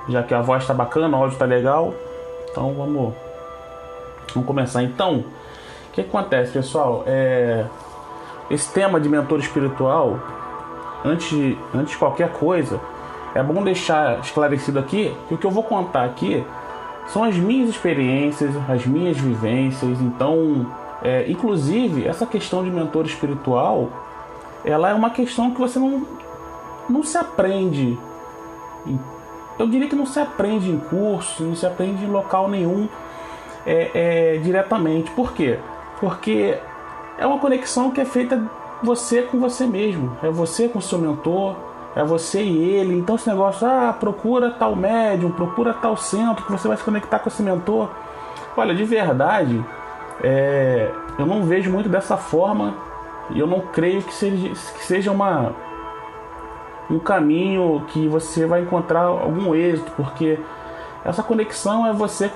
já que a voz tá bacana, o áudio tá legal. Então vamos começar. Então, o que acontece, pessoal? Esse tema de mentor espiritual, antes de qualquer coisa, é bom deixar esclarecido aqui que o que eu vou contar aqui são as minhas experiências, as minhas vivências. Então, inclusive, essa questão de mentor espiritual, ela é uma questão que você não se aprende. Eu diria que não se aprende em curso, não se aprende em local nenhum diretamente. Por quê? Porque é uma conexão que é feita você com você mesmo. É você com o seu mentor, é você e ele. Então esse negócio, procura tal médium, procura tal centro que você vai se conectar com esse mentor. Olha, de verdade, eu não vejo muito dessa forma. E eu não creio que seja um caminho que você vai encontrar algum êxito, porque essa conexão é você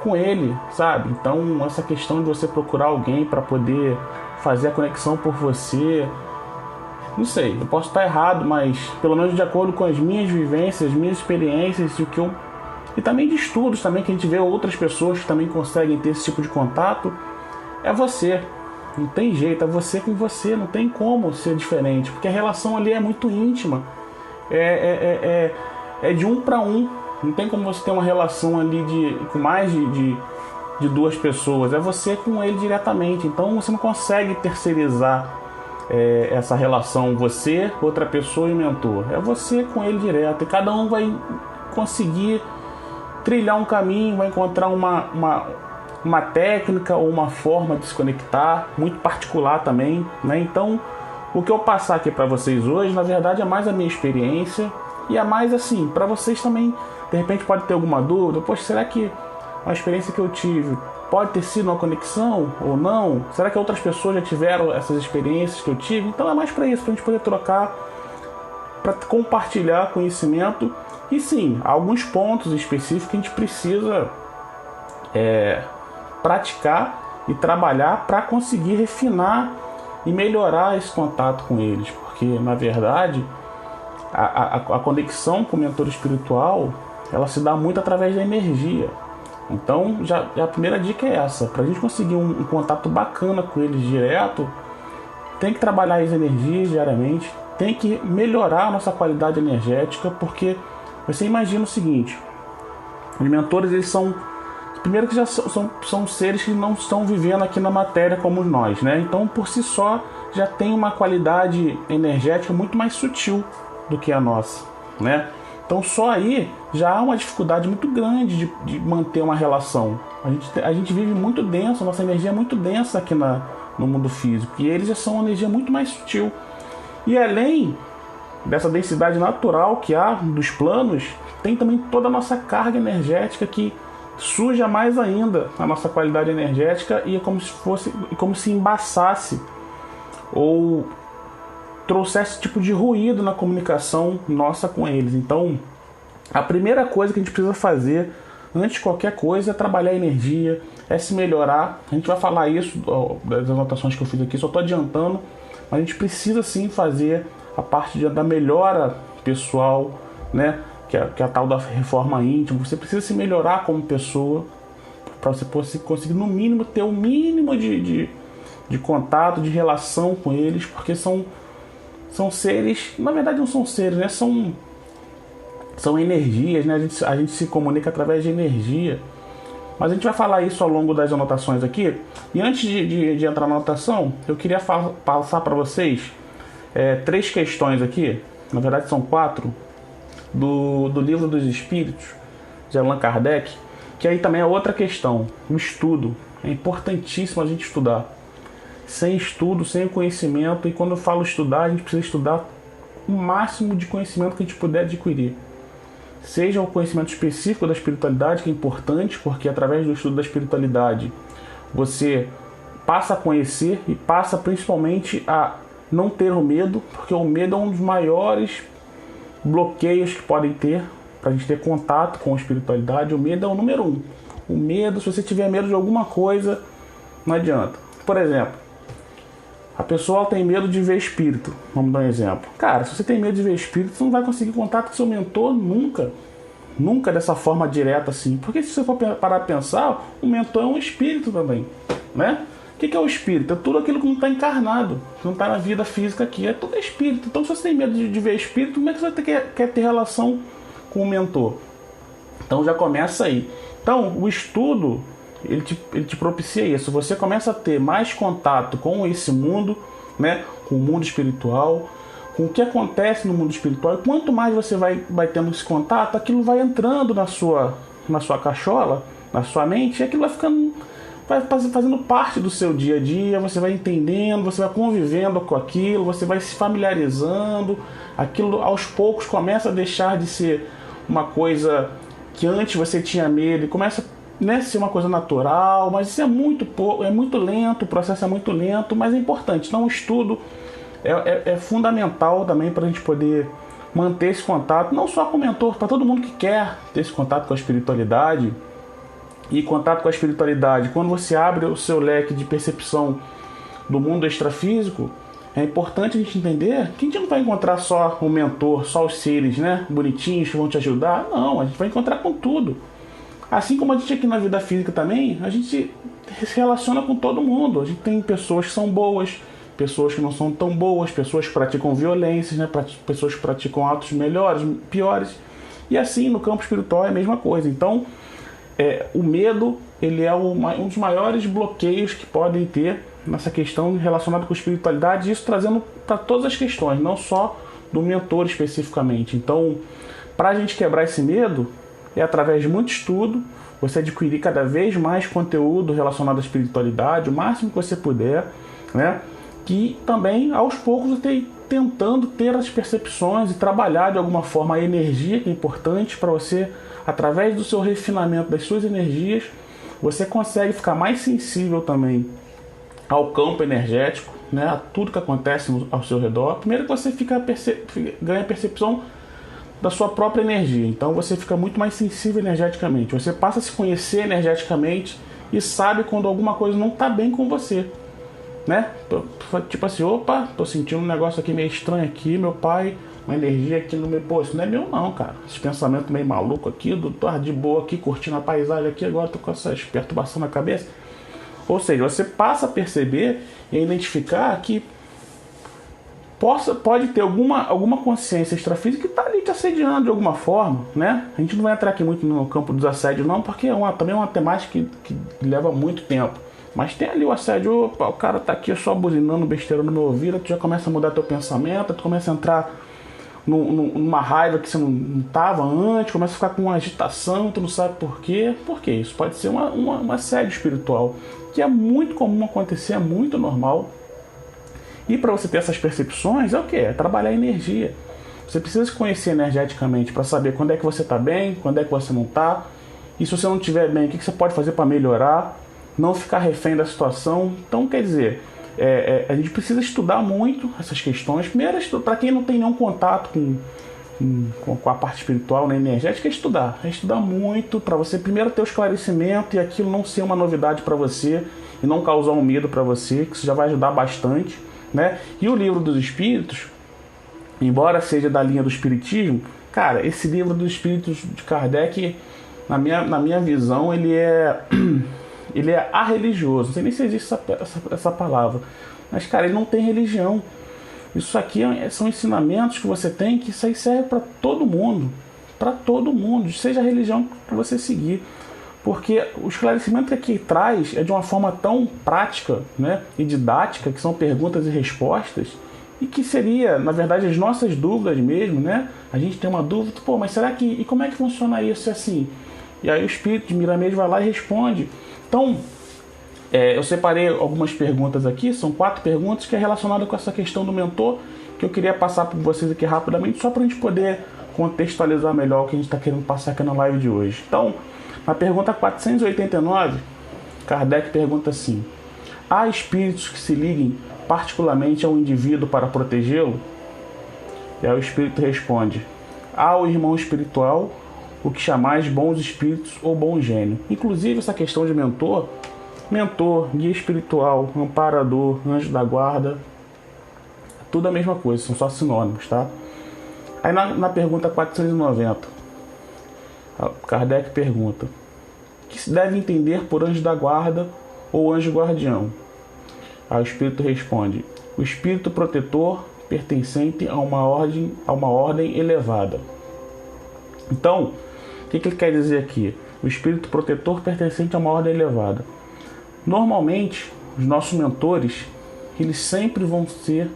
com ele, sabe? Então essa questão de você procurar alguém para poder fazer a conexão por você, não sei, eu posso estar errado, mas pelo menos de acordo com as minhas vivências, as minhas experiências, e também de estudos também, que a gente vê outras pessoas que também conseguem ter esse tipo de contato, é você. Não tem jeito, é você com você, não tem como ser diferente, porque a relação ali é muito íntima, é de um para um, não tem como você ter uma relação ali com mais de duas pessoas, é você com ele diretamente. Então você não consegue terceirizar essa relação, você, outra pessoa e o mentor, é você com ele direto, e cada um vai conseguir trilhar um caminho, vai encontrar uma técnica ou uma forma de se conectar muito particular também, né? Então, o que eu passar aqui para vocês hoje, na verdade, é mais a minha experiência e é mais assim, para vocês também, de repente pode ter alguma dúvida, poxa, será que a experiência que eu tive pode ter sido uma conexão ou não? Será que outras pessoas já tiveram essas experiências que eu tive? Então é mais para isso, para a gente poder trocar, para compartilhar conhecimento. E sim, há alguns pontos específicos que a gente precisa praticar e trabalhar para conseguir refinar e melhorar esse contato com eles, porque na verdade a conexão com o mentor espiritual, ela se dá muito através da energia. Então já a primeira dica é essa: para a gente conseguir um contato bacana com eles direto, tem que trabalhar as energias diariamente, tem que melhorar a nossa qualidade energética, porque você imagina o seguinte: os mentores, eles são, primeiro que já são seres que não estão vivendo aqui na matéria como nós, né? Então, por si só, já tem uma qualidade energética muito mais sutil do que a nossa, né? Então, só aí já há uma dificuldade muito grande de manter uma relação. A gente vive muito denso, a nossa energia é muito densa aqui no mundo físico, e eles já são uma energia muito mais sutil. E além dessa densidade natural que há dos planos, tem também toda a nossa carga energética que suja mais ainda a nossa qualidade energética, e é como se embaçasse ou trouxesse tipo de ruído na comunicação nossa com eles. Então, a primeira coisa que a gente precisa fazer antes de qualquer coisa é trabalhar a energia, é se melhorar. A gente vai falar isso das anotações que eu fiz aqui, só estou adiantando, mas a gente precisa sim fazer a parte da melhora pessoal, né? Que é a tal da reforma íntima. Você precisa se melhorar como pessoa para você conseguir, no mínimo, ter o mínimo de contato, de relação com eles, porque são seres, na verdade não são seres, né? São energias, né? A gente se comunica através de energia. Mas a gente vai falar isso ao longo das anotações aqui. E antes de entrar na anotação, eu queria passar para vocês 3 questões aqui, na verdade são 4, do Livro dos Espíritos, de Allan Kardec, que aí também é outra questão, o estudo. É importantíssimo a gente estudar. Sem estudo, sem conhecimento, e quando eu falo estudar, a gente precisa estudar o máximo de conhecimento que a gente puder adquirir. Seja o conhecimento específico da espiritualidade, que é importante, porque através do estudo da espiritualidade você passa a conhecer e passa principalmente a não ter o medo, porque o medo é um dos maiores bloqueios que podem ter para a gente ter contato com a espiritualidade. O medo é o número 1. O medo, se você tiver medo de alguma coisa, não adianta. Por exemplo, a pessoa tem medo de ver espírito. Vamos dar um exemplo. Cara, se você tem medo de ver espírito, você não vai conseguir contato com seu mentor nunca. Nunca dessa forma direta assim. Porque se você for parar para pensar, o mentor é um espírito também, né? O que é o espírito? É tudo aquilo que não está encarnado, que não está na vida física aqui. É tudo espírito. Então, se você tem medo de ver espírito, como é que você quer ter relação com o mentor? Então, já começa aí. Então, o estudo, ele te propicia isso. Você começa a ter mais contato com esse mundo, né? Com o mundo espiritual, com o que acontece no mundo espiritual. E quanto mais você vai tendo esse contato, aquilo vai entrando na sua cachola, na sua mente, e aquilo vai ficando, vai fazendo parte do seu dia a dia. Você vai entendendo, você vai convivendo com aquilo, você vai se familiarizando. Aquilo aos poucos começa a deixar de ser uma coisa que antes você tinha medo, e começa, né, a ser uma coisa natural. Mas isso é muito lento, o processo é muito lento, mas é importante. Então o estudo é fundamental também para a gente poder manter esse contato, não só com o mentor, para todo mundo que quer ter esse contato com a espiritualidade. E contato com a espiritualidade, quando você abre o seu leque de percepção do mundo extrafísico, é importante a gente entender que a gente não vai encontrar só o mentor, só os seres, né, bonitinhos que vão te ajudar. Não, a gente vai encontrar com tudo. Assim como a gente aqui na vida física também, a gente se relaciona com todo mundo. A gente tem pessoas que são boas, pessoas que não são tão boas, pessoas que praticam violências, né, pessoas que praticam atos melhores, piores. E assim, no campo espiritual é a mesma coisa. Então, o medo, ele é um dos maiores bloqueios que podem ter nessa questão relacionada com a espiritualidade, isso trazendo para todas as questões, não só do mentor especificamente. Então, para a gente quebrar esse medo, é através de muito estudo, você adquirir cada vez mais conteúdo relacionado à espiritualidade, o máximo que você puder, né? Que também, aos poucos, você tentando ter as percepções e trabalhar de alguma forma a energia, que é importante para você, através do seu refinamento das suas energias, você consegue ficar mais sensível também ao campo energético, né, a tudo que acontece ao seu redor. Primeiro que você ganha percepção da sua própria energia, então você fica muito mais sensível energeticamente, você passa a se conhecer energeticamente e sabe quando alguma coisa não está bem com você, né? Tipo assim, opa, tô sentindo um negócio aqui meio estranho aqui, meu pai, uma energia aqui no meu... Pô, isso não é meu não, cara. Esse pensamento meio maluco aqui, tô de boa aqui, curtindo a paisagem aqui, agora tô com essa perturbação na cabeça. Ou seja, você passa a perceber e a identificar que pode ter alguma consciência extrafísica que está ali te assediando de alguma forma, né? A gente não vai entrar aqui muito no campo dos assédios não, porque também é uma temática que leva muito tempo. Mas tem ali o assédio, opa, o cara tá aqui só buzinando besteira no meu ouvido, tu já começa a mudar teu pensamento, tu começa a entrar numa raiva que você não estava antes, começa a ficar com uma agitação, tu não sabe por quê. Por quê? Isso pode ser uma assédio espiritual, que é muito comum acontecer, é muito normal. E para você ter essas percepções, é o que? É trabalhar a energia. Você precisa se conhecer energeticamente para saber quando é que você está bem, quando é que você não está. E se você não estiver bem, o que você pode fazer para melhorar? Não ficar refém da situação. Então, quer dizer, a gente precisa estudar muito essas questões. Primeiro, para quem não tem nenhum contato com a parte espiritual, né, energética, é estudar muito para você primeiro ter o esclarecimento e aquilo não ser uma novidade para você e não causar um medo para você, que isso já vai ajudar bastante, né? E o Livro dos Espíritos, embora seja da linha do Espiritismo, cara, esse Livro dos Espíritos de Kardec, na minha visão, ele é arreligioso. Não sei nem se existe essa palavra, mas, cara, ele não tem religião. Isso aqui são ensinamentos que você tem, que isso aí serve para todo mundo, seja a religião que você seguir. Porque o esclarecimento que aqui traz é de uma forma tão prática, né, e didática, que são perguntas e respostas, e que seria, na verdade, as nossas dúvidas mesmo, né? A gente tem uma dúvida, pô, mas será que... E como é que funciona isso assim? E aí o espírito de Miramês vai lá e responde. Então, eu separei algumas perguntas aqui, são 4 perguntas que é relacionada com essa questão do mentor, que eu queria passar para vocês aqui rapidamente, só para a gente poder contextualizar melhor o que a gente está querendo passar aqui na live de hoje. Então, na pergunta 489, Kardec pergunta assim: há espíritos que se liguem particularmente ao indivíduo para protegê-lo? E aí o espírito responde: há o irmão espiritual, o que chamais bons espíritos ou bom gênio. Inclusive essa questão de mentor, guia espiritual, amparador, anjo da guarda, tudo a mesma coisa, são só sinônimos, tá? Aí na pergunta 490, Kardec pergunta: o que se deve entender por anjo da guarda ou anjo guardião? Aí o espírito responde: o espírito protetor pertencente a uma ordem elevada. Então, o que ele quer dizer aqui? O espírito protetor pertencente a uma ordem elevada. Normalmente, os nossos mentores, eles sempre vão ser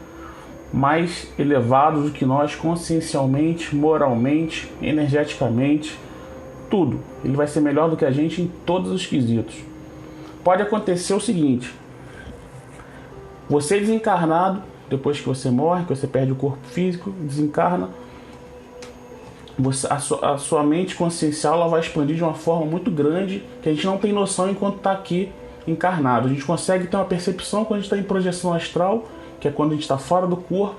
mais elevados do que nós consciencialmente, moralmente, energeticamente, tudo. Ele vai ser melhor do que a gente em todos os quesitos. Pode acontecer o seguinte: você desencarnado, depois que você morre, que você perde o corpo físico, desencarna, a sua mente consciencial ela vai expandir de uma forma muito grande que a gente não tem noção enquanto está aqui encarnado. A gente consegue ter uma percepção quando a gente está em projeção astral, que é quando a gente está fora do corpo,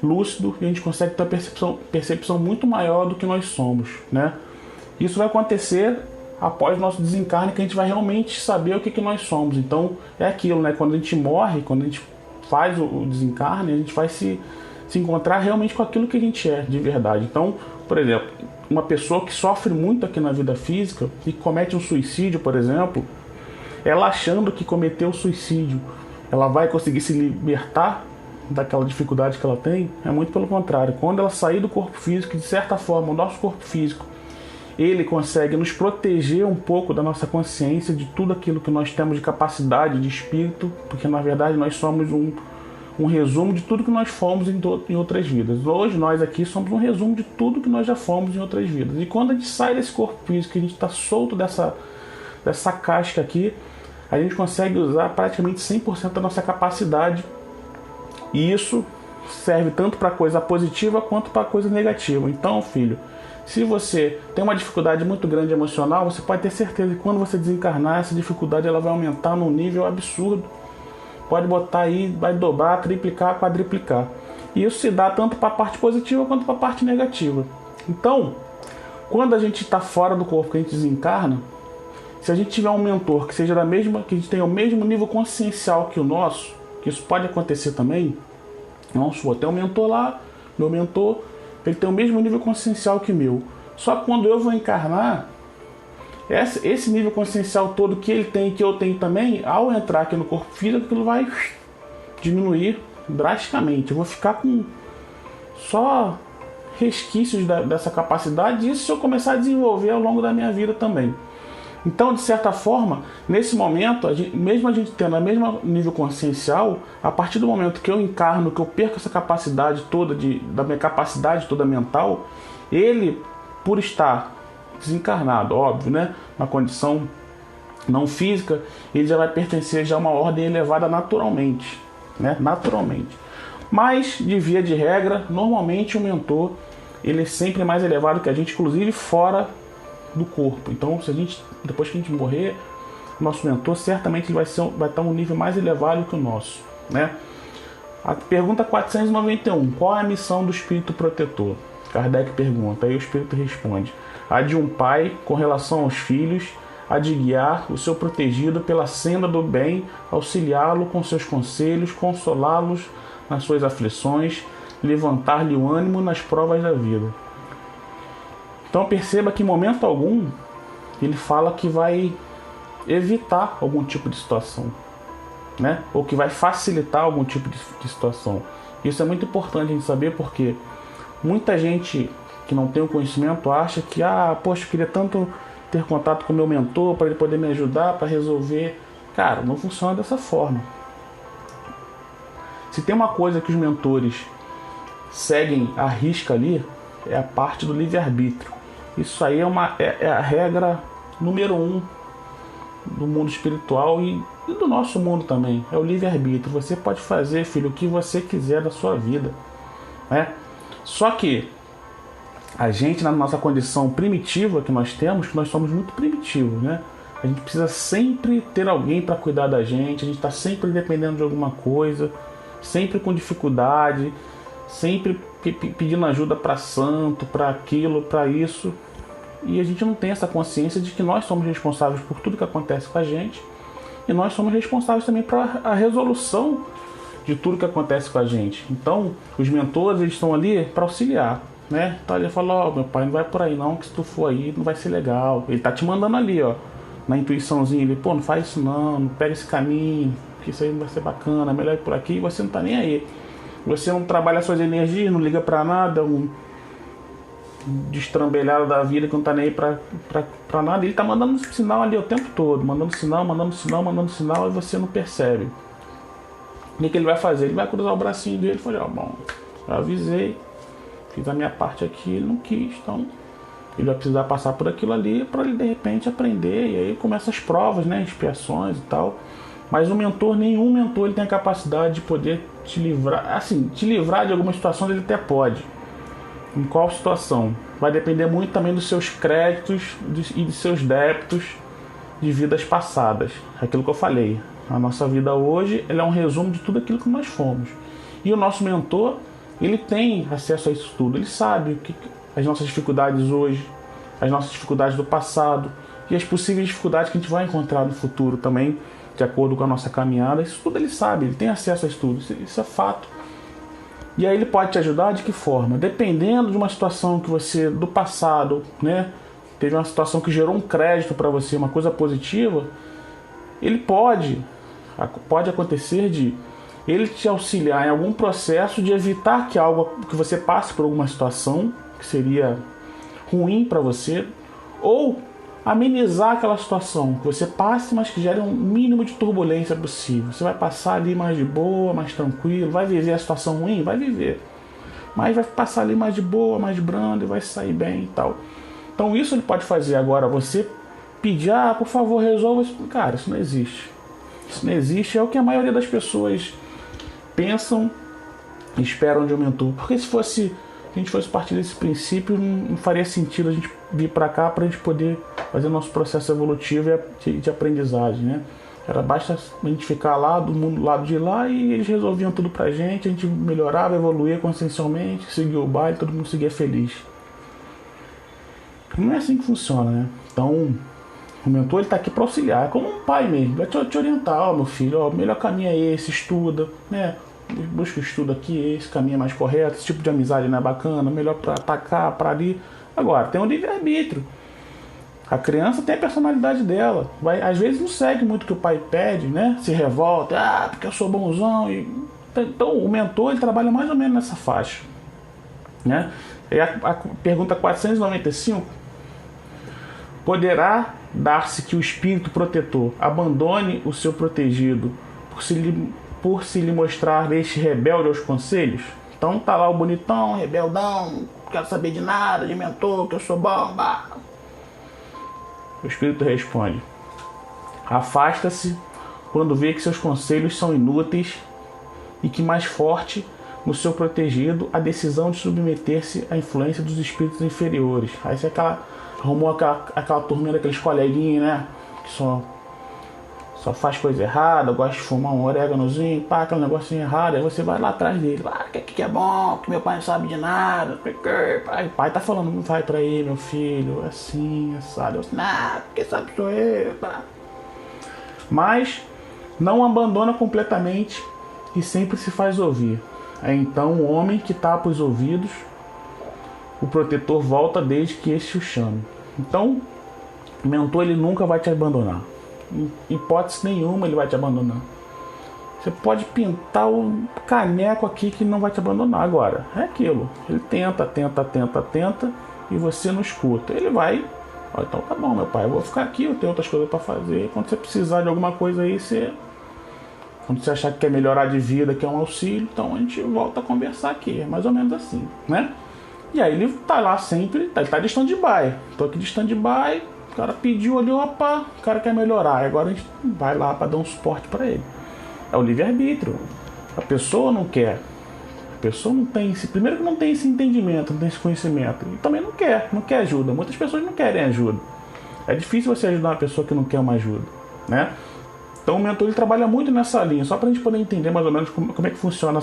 lúcido, e a gente consegue ter uma percepção muito maior do que nós somos, né? Isso vai acontecer após o nosso desencarne, que a gente vai realmente saber o que nós somos. Então é aquilo, né? Quando a gente morre, quando a gente faz o desencarne, a gente vai se encontrar realmente com aquilo que a gente é de verdade. Então, por exemplo, uma pessoa que sofre muito aqui na vida física e comete um suicídio, por exemplo, ela achando que cometeu suicídio, ela vai conseguir se libertar daquela dificuldade que ela tem? É muito pelo contrário. Quando ela sair do corpo físico, de certa forma, o nosso corpo físico, ele consegue nos proteger um pouco da nossa consciência, de tudo aquilo que nós temos de capacidade de espírito, porque na verdade nós somos um resumo de tudo que nós fomos em outras vidas. Hoje nós aqui somos um resumo de tudo que nós já fomos em outras vidas. E quando a gente sai desse corpo físico, a gente está solto dessa casca aqui, a gente consegue usar praticamente 100% da nossa capacidade. E isso serve tanto para coisa positiva quanto para coisa negativa. Então, filho, se você tem uma dificuldade muito grande emocional, você pode ter certeza que quando você desencarnar, essa dificuldade ela vai aumentar num nível absurdo. Pode botar aí, vai dobrar, triplicar, quadriplicar. E isso se dá tanto para a parte positiva quanto para a parte negativa. Então, quando a gente está fora do corpo, que a gente desencarna, se a gente tiver um mentor que seja que a gente tenha o mesmo nível consciencial que o nosso, que isso pode acontecer também, vamos supor, tem um mentor lá, meu mentor, ele tem o mesmo nível consciencial que o meu. Só que quando eu vou encarnar, esse nível consciencial todo que ele tem e que eu tenho também, ao entrar aqui no corpo físico, aquilo vai diminuir drasticamente. Eu vou ficar com só resquícios dessa capacidade, e isso se eu começar a desenvolver ao longo da minha vida também. Então, de certa forma, nesse momento, mesmo a gente tendo o mesmo nível consciencial, a partir do momento que eu encarno, que eu perco essa capacidade toda, da minha capacidade toda mental, ele, por estar desencarnado, óbvio, né, na condição não física, ele já vai pertencer já a uma ordem elevada naturalmente, né, naturalmente. Mas, de via de regra, normalmente o mentor, ele é sempre mais elevado que a gente, inclusive fora do corpo. Então, depois que a gente morrer, o nosso mentor certamente ele vai estar um nível mais elevado que o nosso, né? A pergunta 491: qual é a missão do espírito protetor? Kardec pergunta, aí o espírito responde: a de um pai com relação aos filhos, a de guiar o seu protegido pela senda do bem, auxiliá-lo com seus conselhos, consolá-los nas suas aflições, levantar-lhe o ânimo nas provas da vida. Então perceba que em momento algum ele fala que vai evitar algum tipo de situação, né? Ou que vai facilitar algum tipo de situação. Isso é muito importante a gente saber, porque muita gente que não tem o conhecimento acha que, poxa, eu queria tanto ter contato com o meu mentor para ele poder me ajudar, para resolver. Cara, não funciona dessa forma. Se tem uma coisa que os mentores seguem à risca ali, é a parte do livre-arbítrio. Isso aí é a regra número 1 do mundo espiritual e do nosso mundo também. É o livre-arbítrio. Você pode fazer, filho, o que você quiser da sua vida, né? Só que a gente, na nossa condição primitiva que nós temos, que nós somos muito primitivos, né? A gente precisa sempre ter alguém para cuidar da gente, a gente está sempre dependendo de alguma coisa, sempre com dificuldade, sempre pedindo ajuda para santo, para aquilo, para isso. E a gente não tem essa consciência de que nós somos responsáveis por tudo que acontece com a gente, e nós somos responsáveis também para a resolução de tudo que acontece com a gente. Então, os mentores, eles estão ali para auxiliar. né? Então ele fala, ó, meu pai, não vai por aí não, que se tu for aí não vai ser legal. Ele tá te mandando ali, ó, na intuiçãozinha, ele, pô, não faz isso não pega esse caminho, que isso aí não vai ser bacana, é melhor ir por aqui, e você não tá nem aí. Você não trabalha suas energias, não liga pra nada, um destrambelhado da vida que não tá nem aí pra nada. Ele tá mandando sinal ali o tempo todo, mandando sinal, e você não percebe. O que ele vai fazer? Ele vai cruzar o bracinho dele e falar, ó, bom, eu avisei, fiz a minha parte aqui, ele não quis, então ele vai precisar passar por aquilo ali para ele de repente aprender, e aí começam as provas, né, expiações e tal. Mas o mentor, nenhum mentor ele tem a capacidade de poder te livrar, assim, te livrar de algumas situações ele até pode. Em qual situação? Vai depender muito também dos seus créditos e dos seus débitos de vidas passadas. Aquilo que eu falei. A nossa vida hoje ela é um resumo de tudo aquilo que nós fomos. E o nosso mentor, ele tem acesso a isso tudo. Ele sabe as nossas dificuldades hoje, as nossas dificuldades do passado e as possíveis dificuldades que a gente vai encontrar no futuro também, de acordo com a nossa caminhada. Isso tudo ele sabe, ele tem acesso a isso tudo. Isso é fato. E aí ele pode te ajudar de que forma? Dependendo de uma situação que você, do passado, né, teve uma situação que gerou um crédito para você, uma coisa positiva, ele pode acontecer de ele te auxiliar em algum processo de evitar que você passe por alguma situação que seria ruim para você, ou amenizar aquela situação que você passe, mas que gere um mínimo de turbulência possível. Você vai passar ali mais de boa, mais tranquilo, vai viver a situação ruim? Vai viver. Mas vai passar ali mais de boa, mais brando e vai sair bem e tal. Então isso ele pode fazer. Agora você pedir, por favor, resolva isso. Cara, isso não existe. Isso não existe, é o que a maioria das pessoas pensam e esperam de um mentor. Porque se a gente fosse partir desse princípio, não faria sentido a gente vir para cá para a gente poder fazer nosso processo evolutivo de aprendizagem, né? Basta a gente ficar lá do lado de lá e eles resolviam tudo pra gente, a gente melhorava, evoluía consciencialmente, seguia o baile, todo mundo seguia feliz. Não é assim que funciona, né? Então, o mentor ele tá aqui para auxiliar, é como um pai mesmo, vai te orientar, ó, meu filho, ó, o melhor caminho é esse, estuda, né? Busca o estudo aqui, esse caminho é mais correto, esse tipo de amizade não é bacana, melhor pra cá, pra ali. Agora, tem o livre-arbítrio. A criança tem a personalidade dela. Às vezes não segue muito o que o pai pede, né? Se revolta, porque eu sou bonzão. Então o mentor ele trabalha mais ou menos nessa faixa, né? E a pergunta 495: poderá dar-se que o espírito protetor abandone o seu protegido por se lhe mostrar este rebelde aos conselhos? Então tá lá o bonitão, rebeldão, não quero saber de nada, de mentor, que eu sou bom, O espírito responde: afasta-se quando vê que seus conselhos são inúteis e que mais forte no seu protegido a decisão de submeter-se à influência dos espíritos inferiores. Aí você arrumou aquela turminha daqueles coleguinhas, né? Que só faz coisa errada, gosta de fumar um oréganozinho, aquele negocinho errado, aí você vai lá atrás dele, que é bom, que meu pai não sabe de nada, o pai tá falando, não vai pra aí, meu filho, assim, sabe, quem sabe sou eu, Mas não abandona completamente e sempre se faz ouvir. É então o homem que tapa os ouvidos, o protetor volta desde que este o chame. Então, o mentor ele nunca vai te abandonar. Em hipótese nenhuma ele vai te abandonar. Você pode pintar o caneco aqui que não vai te abandonar. Agora, é aquilo. Ele tenta e você não escuta. Ele vai, então tá bom, meu pai, eu vou ficar aqui, eu tenho outras coisas para fazer. Quando você precisar de alguma coisa aí, quando você achar que quer melhorar de vida, quer um auxílio, então a gente volta a conversar aqui. É mais ou menos assim, né? E aí ele tá lá sempre, ele tá de stand-by. Tô aqui de stand-by. O cara pediu ali, opa, o cara quer melhorar. Agora a gente vai lá para dar um suporte para ele. É o livre-arbítrio. A pessoa não quer. A pessoa não tem primeiro que não tem esse entendimento, não tem esse conhecimento. E também não quer ajuda. Muitas pessoas não querem ajuda. É difícil você ajudar uma pessoa que não quer uma ajuda, né? Então o mentor ele trabalha muito nessa linha, só para a gente poder entender mais ou menos como é que funciona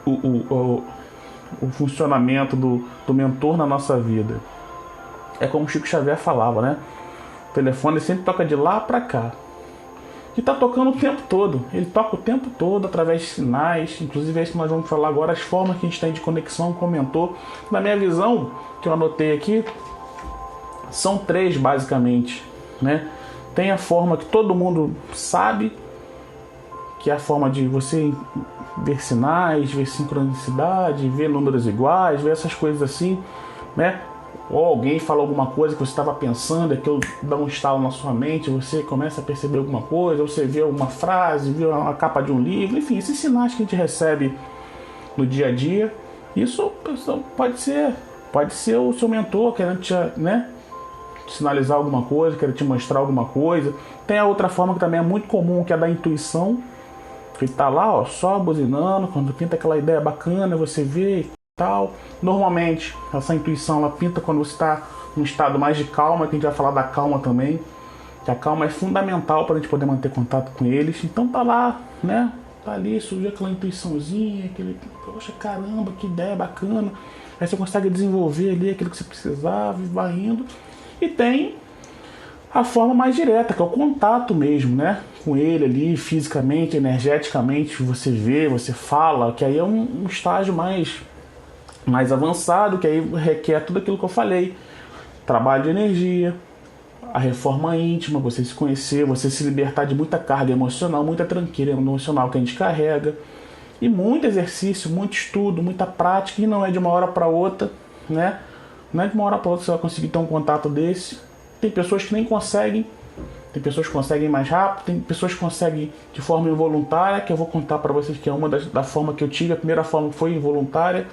o funcionamento do mentor na nossa vida. É como o Chico Xavier falava, né? O telefone sempre toca de lá para cá. que está tocando o tempo todo. Ele toca o tempo todo através de sinais, inclusive é isso que nós vamos falar agora, as formas que a gente tem de conexão, comentou. Na minha visão, que eu anotei aqui, são 3 basicamente, né? Tem a forma que todo mundo sabe, que é a forma de você ver sinais, ver sincronicidade, ver números iguais, ver essas coisas assim, né? Ou alguém fala alguma coisa que você estava pensando, aquilo dá um estalo na sua mente, você começa a perceber alguma coisa, ou você vê alguma frase, vê uma capa de um livro, enfim, esses sinais que a gente recebe no dia a dia. Isso pode ser o seu mentor querendo te, né, sinalizar alguma coisa, querendo te mostrar alguma coisa. Tem a outra forma que também é muito comum, que é a da intuição, que tá lá, ó, só buzinando, quando pinta aquela ideia bacana, você vê e tal. Normalmente, essa intuição ela pinta quando você está num estado mais de calma, que a gente vai falar da calma também, que a calma é fundamental para a gente poder manter contato com eles. Então tá lá, né? Tá ali, surgiu aquela intuiçãozinha, aquele, poxa, caramba, que ideia bacana. Aí você consegue desenvolver ali aquilo que você precisava e vai indo. E tem a forma mais direta, que é o contato mesmo, né? Com ele ali, fisicamente, energeticamente, você vê, você fala, que aí é um estágio mais avançado, que aí requer tudo aquilo que eu falei. Trabalho de energia, a reforma íntima, você se conhecer, você se libertar de muita carga emocional, muita tranqueira emocional que a gente carrega. E muito exercício, muito estudo, muita prática, e não é de uma hora para outra, né? Não é de uma hora para outra que você vai conseguir ter um contato desse. Tem pessoas que nem conseguem, tem pessoas que conseguem mais rápido, tem pessoas que conseguem de forma involuntária, que eu vou contar para vocês que é uma da forma que eu tive. A primeira forma foi involuntária,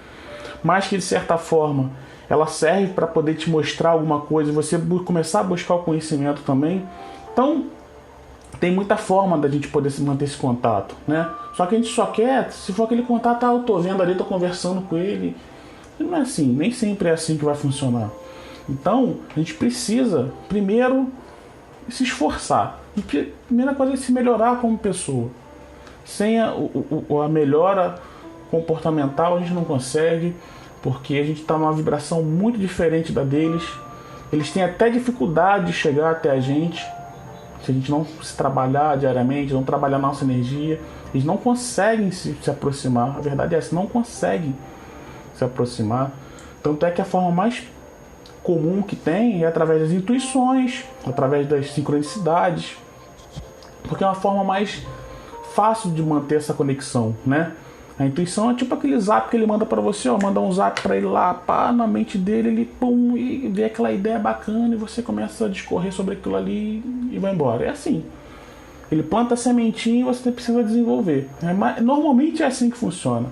mas que de certa forma ela serve para poder te mostrar alguma coisa e você começar a buscar o conhecimento também. Então tem muita forma da gente poder manter esse contato, né? Só que a gente só quer, se for aquele contato, eu tô vendo ali, tô conversando com ele. E não é assim, nem sempre é assim que vai funcionar. Então, a gente precisa, primeiro, se esforçar. A primeira coisa é se melhorar como pessoa. Sem a melhora comportamental, a gente não consegue, porque a gente está numa vibração muito diferente da deles. Eles têm até dificuldade de chegar até a gente. Se a gente não se trabalhar diariamente, não trabalhar nossa energia, eles não conseguem se aproximar. A verdade é essa, não conseguem se aproximar. Tanto é que a forma mais comum que tem é através das intuições, através das sincronicidades, porque é uma forma mais fácil de manter essa conexão, né? A intuição é tipo aquele zap que ele manda para você, ó, manda um zap para ele lá, pá, na mente dele, ele pum, e vê aquela ideia bacana e você começa a discorrer sobre aquilo ali e vai embora. É assim. Ele planta a sementinha e você precisa desenvolver. Normalmente é assim que funciona.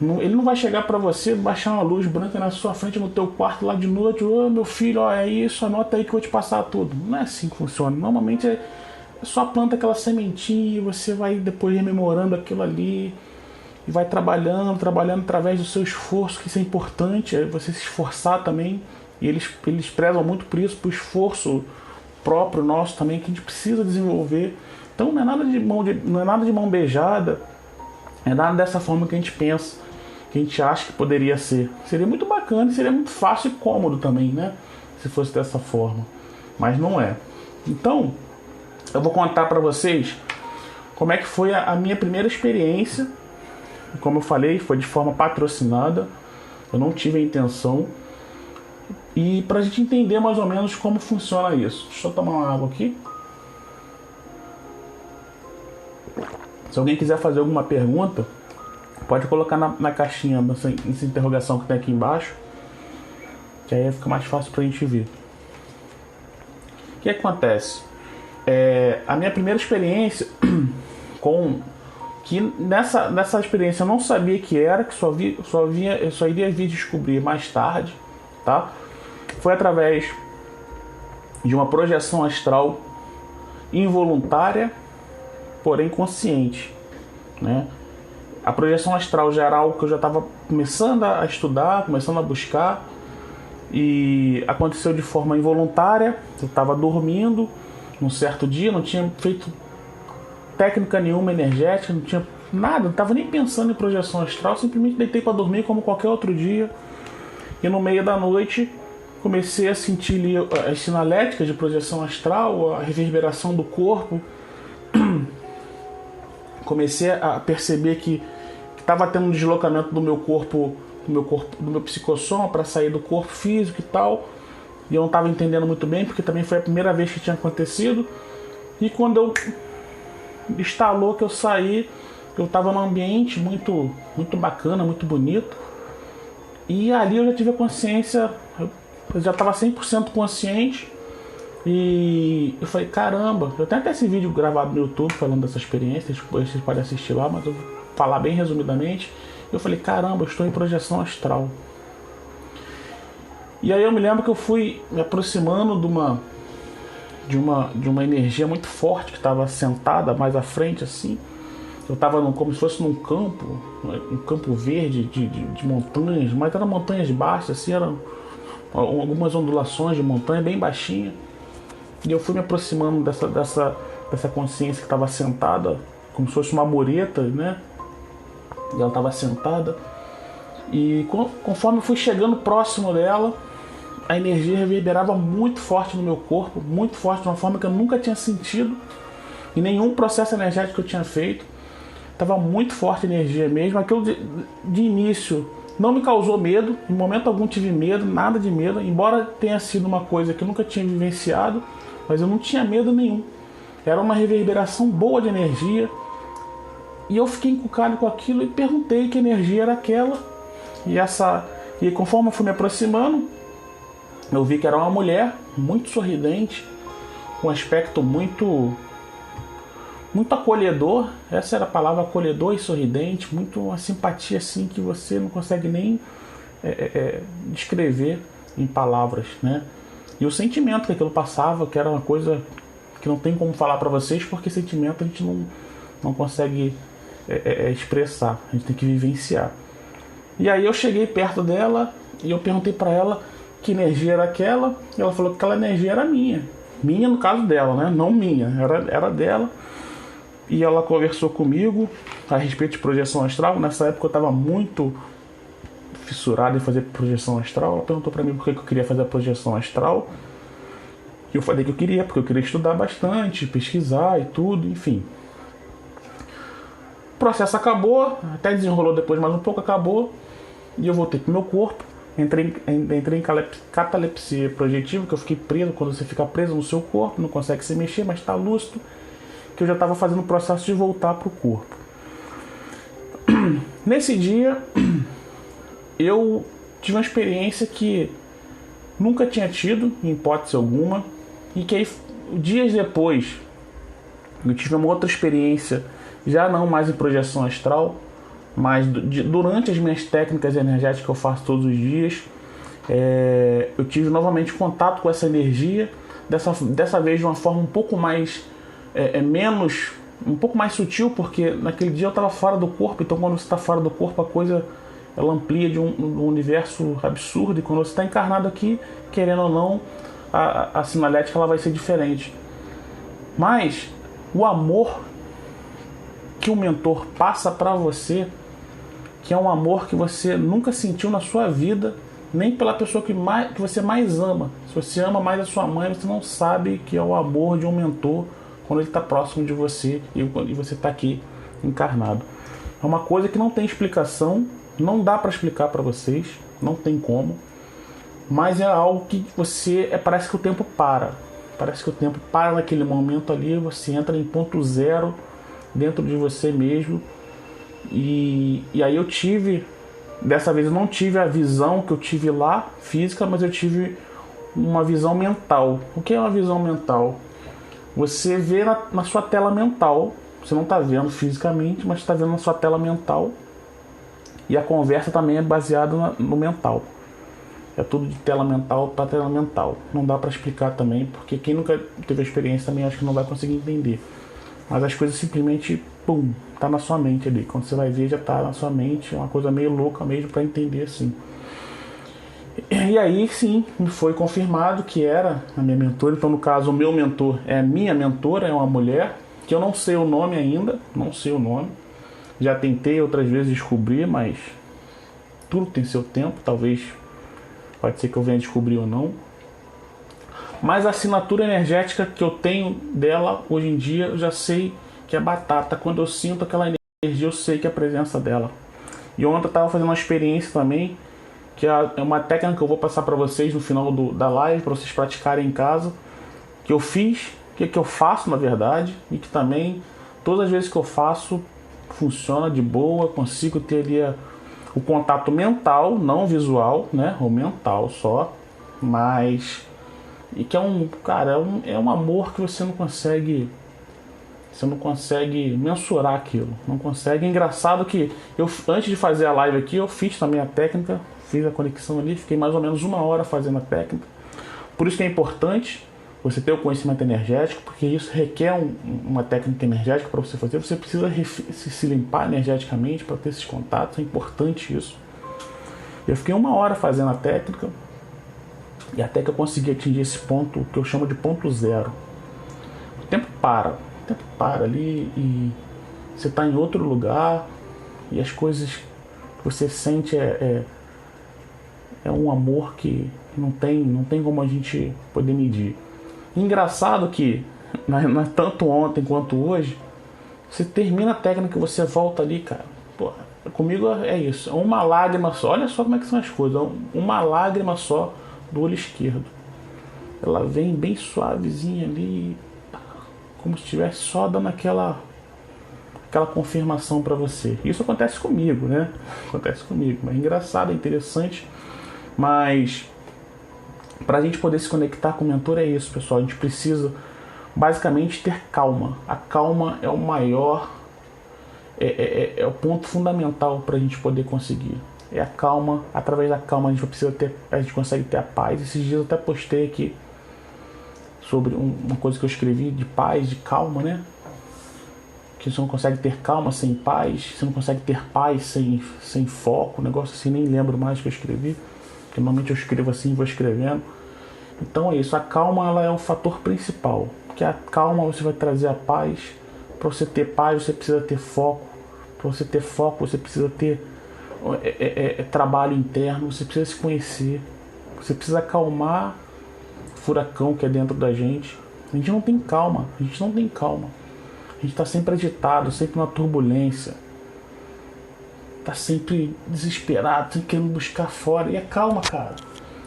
Ele não vai chegar para você, baixar uma luz branca na sua frente no teu quarto lá de noite, ô meu filho, ó, é isso, anota aí que eu vou te passar tudo. Não é assim que funciona. Normalmente é só planta aquela sementinha e você vai depois rememorando aquilo ali e vai trabalhando através do seu esforço, que isso é importante, é você se esforçar também. E eles prezam muito por isso, por esforço próprio nosso também, que a gente precisa desenvolver. Então não é nada de mão beijada, é nada dessa forma que a gente pensa, que a gente acha que poderia ser. Seria muito bacana, seria muito fácil e cômodo também, né? Se fosse dessa forma. Mas não é. Então, eu vou contar para vocês como é que foi a minha primeira experiência. Como eu falei, foi de forma patrocinada. Eu não tive a intenção. E para a gente entender mais ou menos como funciona isso. Deixa eu tomar uma água aqui. Se alguém quiser fazer alguma pergunta, pode colocar na caixinha, nessa interrogação que tem aqui embaixo, que aí fica mais fácil pra gente ver. O que acontece? A minha primeira experiência que nessa experiência eu não sabia que era, que eu só iria vir descobrir mais tarde, tá? Foi através de uma projeção astral involuntária, porém consciente, né? A projeção astral já era algo que eu já estava começando a estudar, começando a buscar, e aconteceu de forma involuntária. Eu estava dormindo num certo dia, não tinha feito técnica nenhuma energética, não tinha nada, não estava nem pensando em projeção astral, simplesmente deitei para dormir como qualquer outro dia. E no meio da noite comecei a sentir ali as sinaléticas de projeção astral, a reverberação do corpo, comecei a perceber que estava tendo um deslocamento do meu corpo, do meu psicossoma para sair do corpo físico e tal. E eu não estava entendendo muito bem, porque também foi a primeira vez que tinha acontecido. E quando eu instalou que eu saí, eu estava num ambiente muito, muito bacana, muito bonito. E ali eu já tive a consciência, eu já estava 100% consciente. E eu falei, caramba, eu tenho até esse vídeo gravado no YouTube falando dessa experiência, depois vocês podem assistir lá, mas eu vou falar bem resumidamente. Eu falei, caramba, eu estou em projeção astral. E aí eu me lembro que eu fui me aproximando de uma energia muito forte que estava sentada mais à frente assim. Eu estava como se fosse num campo, um campo verde de montanhas, mas eram montanhas baixas, assim, eram algumas ondulações de montanha bem baixinha. E eu fui me aproximando dessa consciência que estava sentada, como se fosse uma mureta, né? E ela estava sentada. E conforme eu fui chegando próximo dela, a energia reverberava muito forte no meu corpo, muito forte, de uma forma que eu nunca tinha sentido em nenhum processo energético que eu tinha feito. Estava muito forte a energia mesmo. Aquilo de início não me causou medo, em momento algum tive medo, nada de medo, embora tenha sido uma coisa que eu nunca tinha vivenciado, mas eu não tinha medo nenhum. Era uma reverberação boa de energia. E eu fiquei encucado com aquilo e perguntei que energia era aquela. E conforme eu fui me aproximando, eu vi que era uma mulher muito sorridente, com um aspecto muito acolhedor. Essa era a palavra, acolhedor e sorridente, muito uma simpatia assim que você não consegue nem descrever em palavras, né? E o sentimento que aquilo passava, que era uma coisa que não tem como falar para vocês, porque sentimento a gente não consegue expressar, a gente tem que vivenciar. E aí eu cheguei perto dela e eu perguntei para ela que energia era aquela, e ela falou que aquela energia era minha no caso dela, né? Não minha, era dela. E ela conversou comigo a respeito de projeção astral. Nessa época eu estava muito fissurado em fazer projeção astral. Ela perguntou para mim por que eu queria fazer a projeção astral. E eu falei que eu queria, porque eu queria estudar bastante, pesquisar e tudo, enfim. O processo acabou, até desenrolou depois mais um pouco, acabou. E eu voltei pro meu corpo. Entrei em catalepsia projetiva, que eu fiquei preso. Quando você fica preso no seu corpo, não consegue se mexer, mas está lúcido. Que eu já estava fazendo o processo de voltar para o corpo. Nesse dia, eu tive uma experiência que nunca tinha tido, em hipótese alguma, e que aí, dias depois, eu tive uma outra experiência, já não mais em projeção astral, mas durante as minhas técnicas energéticas que eu faço todos os dias, eu tive novamente contato com essa energia, dessa vez de uma forma um pouco mais um pouco mais sutil, porque naquele dia eu estava fora do corpo. Então quando você está fora do corpo, a coisa ela amplia de um universo absurdo, e quando você está encarnado aqui, querendo ou não, a sinalética ela vai ser diferente. Mas o amor que o mentor passa para você, que é um amor que você nunca sentiu na sua vida, nem pela pessoa que você mais ama. Se você ama mais a sua mãe, você não sabe que é o amor de um mentor quando ele está próximo de você e você está aqui encarnado. É uma coisa que não tem explicação, não dá para explicar para vocês, não tem como, mas é algo que parece que o tempo para. Parece que o tempo para naquele momento ali, você entra em ponto zero dentro de você mesmo. E aí eu tive, dessa vez eu não tive a visão que eu tive lá, física, mas eu tive uma visão mental. O que é uma visão mental? Você vê na sua tela mental, você não está vendo fisicamente, mas está vendo na sua tela mental. E a conversa também é baseada no mental. É tudo de tela mental para tela mental. Não dá para explicar também, porque quem nunca teve a experiência também acho que não vai conseguir entender. Mas as coisas simplesmente, pum, tá na sua mente ali. Quando você vai ver, já tá na sua mente. É uma coisa meio louca mesmo para entender assim. E aí sim, me foi confirmado que era a minha mentora. Então no caso, o meu mentor é a minha mentora, é uma mulher, que eu não sei o nome ainda, não sei o nome. Já tentei outras vezes descobrir, mas tudo tem seu tempo, talvez pode ser que eu venha descobrir ou não. Mas a assinatura energética que eu tenho dela hoje em dia, eu já sei que aqui é batata. Quando eu sinto aquela energia, eu sei que é a presença dela. E ontem eu estava fazendo uma experiência também, que é uma técnica que eu vou passar para vocês no final da live, para vocês praticarem em casa, que eu fiz, que eu faço na verdade, e que também todas as vezes que eu faço funciona de boa, consigo ter ali o contato mental, não visual, né? O mental só, mas e que é um, cara, é um amor que você não consegue mensurar aquilo, não consegue. É engraçado que eu, antes de fazer a live aqui, eu fiz também a técnica, fiz a conexão ali, fiquei mais ou menos 1 hora fazendo a técnica. Por isso que é importante você ter o conhecimento energético, porque isso requer uma técnica energética para você fazer. Você precisa se limpar energeticamente para ter esses contatos, é importante isso. Eu fiquei 1 hora fazendo a técnica, e até que eu consegui atingir esse ponto que eu chamo de ponto zero. O tempo para ali e você está em outro lugar, e as coisas que você sente é um amor que não tem como a gente poder medir. Engraçado que, não é tanto ontem quanto hoje, você termina a técnica e você volta ali, cara. Pô, comigo é isso, é uma lágrima só. Olha só como é que são as coisas, uma lágrima só do olho esquerdo. Ela vem bem suavezinha ali, como se estivesse só dando aquela confirmação para você. Isso acontece comigo, né? Acontece comigo. É engraçado, é interessante, mas para a gente poder se conectar com o mentor é isso, pessoal. A gente precisa basicamente ter calma. A calma é o maior, é o ponto fundamental para a gente poder conseguir. É a calma. Através da calma a gente consegue ter a paz. Esses dias eu até postei aqui sobre uma coisa que eu escrevi de paz, de calma, né? Que você não consegue ter calma sem paz, você não consegue ter paz sem foco, um negócio assim, nem lembro mais que eu escrevi, porque normalmente eu escrevo assim e vou escrevendo. Então é isso, a calma ela é o fator principal, porque a calma você vai trazer a paz. Para você ter paz você precisa ter foco, para você ter foco você precisa ter trabalho interno, você precisa se conhecer, você precisa acalmar o furacão que é dentro da gente. A gente não tem calma, a gente está sempre agitado, sempre na turbulência, está sempre desesperado, sempre querendo buscar fora. E é calma, cara.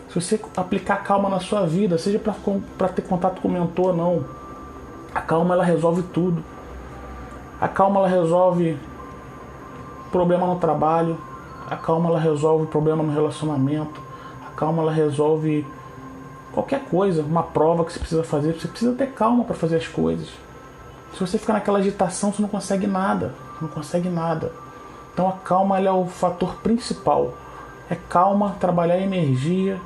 Se você aplicar calma na sua vida, seja para ter contato com o mentor ou não, a calma ela resolve tudo. A calma ela resolve problema no trabalho, a calma ela resolve problema no relacionamento, a calma ela resolve qualquer coisa, uma prova que você precisa fazer. Você precisa ter calma para fazer as coisas. Se você ficar naquela agitação, você não consegue nada. Então a calma ela é o fator principal. É calma, trabalhar a energia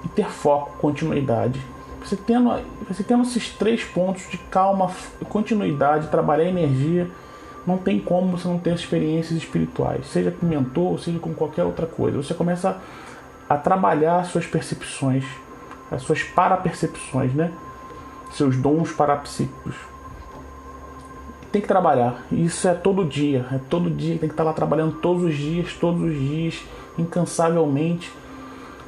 e ter foco, continuidade. Você tendo esses 3 pontos de calma, continuidade, trabalhar a energia, não tem como você não ter experiências espirituais. Seja com mentor, seja com qualquer outra coisa. Você começa a trabalhar as suas percepções, as suas parapercepções, né? Seus dons parapsíquicos. Tem que trabalhar. Isso é todo dia. Tem que estar lá trabalhando todos os dias, incansavelmente,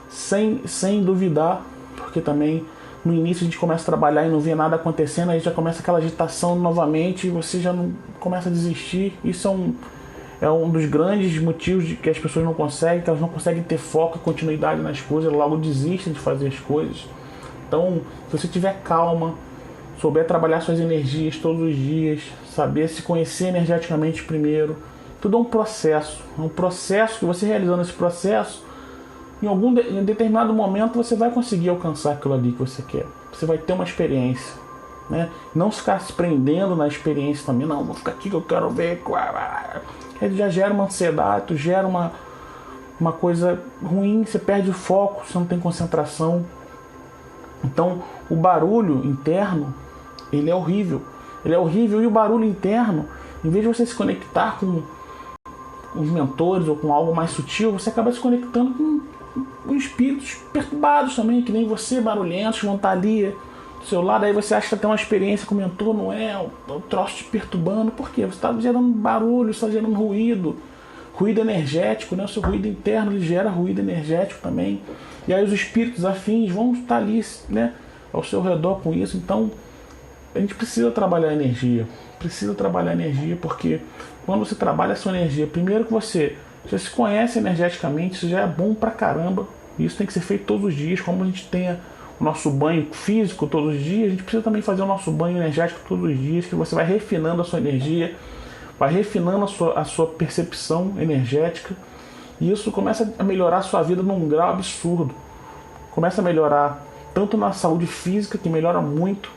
sem duvidar, porque também no início a gente começa a trabalhar e não vê nada acontecendo, aí já começa aquela agitação novamente e você já não começa a desistir. Isso é um dos grandes motivos de que as pessoas não conseguem, que elas não conseguem ter foco e continuidade nas coisas, logo desistem de fazer as coisas. Então, se você tiver calma, souber trabalhar suas energias todos os dias, saber se conhecer energeticamente primeiro, tudo é um processo que você realizando esse processo, em determinado momento você vai conseguir alcançar aquilo ali que você quer. Você vai ter uma experiência, né? Não ficar se prendendo na experiência também, não, vou ficar aqui que eu quero ver. Ele já gera uma ansiedade, gera uma coisa ruim, você perde o foco, você não tem concentração. Então, o barulho interno, ele é horrível. E o barulho interno, em vez de você se conectar com os mentores ou com algo mais sutil, você acaba se conectando com espíritos perturbados também, que nem você, barulhentos, vão estar ali do seu lado. Aí você acha que tem uma experiência com o mentor, não é? O troço te perturbando. Por quê? Você está gerando barulho, você está gerando ruído energético, né? O seu ruído interno ele gera ruído energético também. E aí os espíritos afins vão estar ali, né, ao seu redor com isso. Então a gente precisa trabalhar a energia. Precisa trabalhar a energia, porque quando você trabalha a sua energia, primeiro que você já se conhece energeticamente, isso já é bom pra caramba. Isso tem que ser feito todos os dias. Como a gente tem o nosso banho físico todos os dias, a gente precisa também fazer o nosso banho energético todos os dias, que você vai refinando a sua energia, vai refinando a sua percepção energética, e isso começa a melhorar a sua vida num grau absurdo. Começa a melhorar tanto na saúde física, que melhora muito,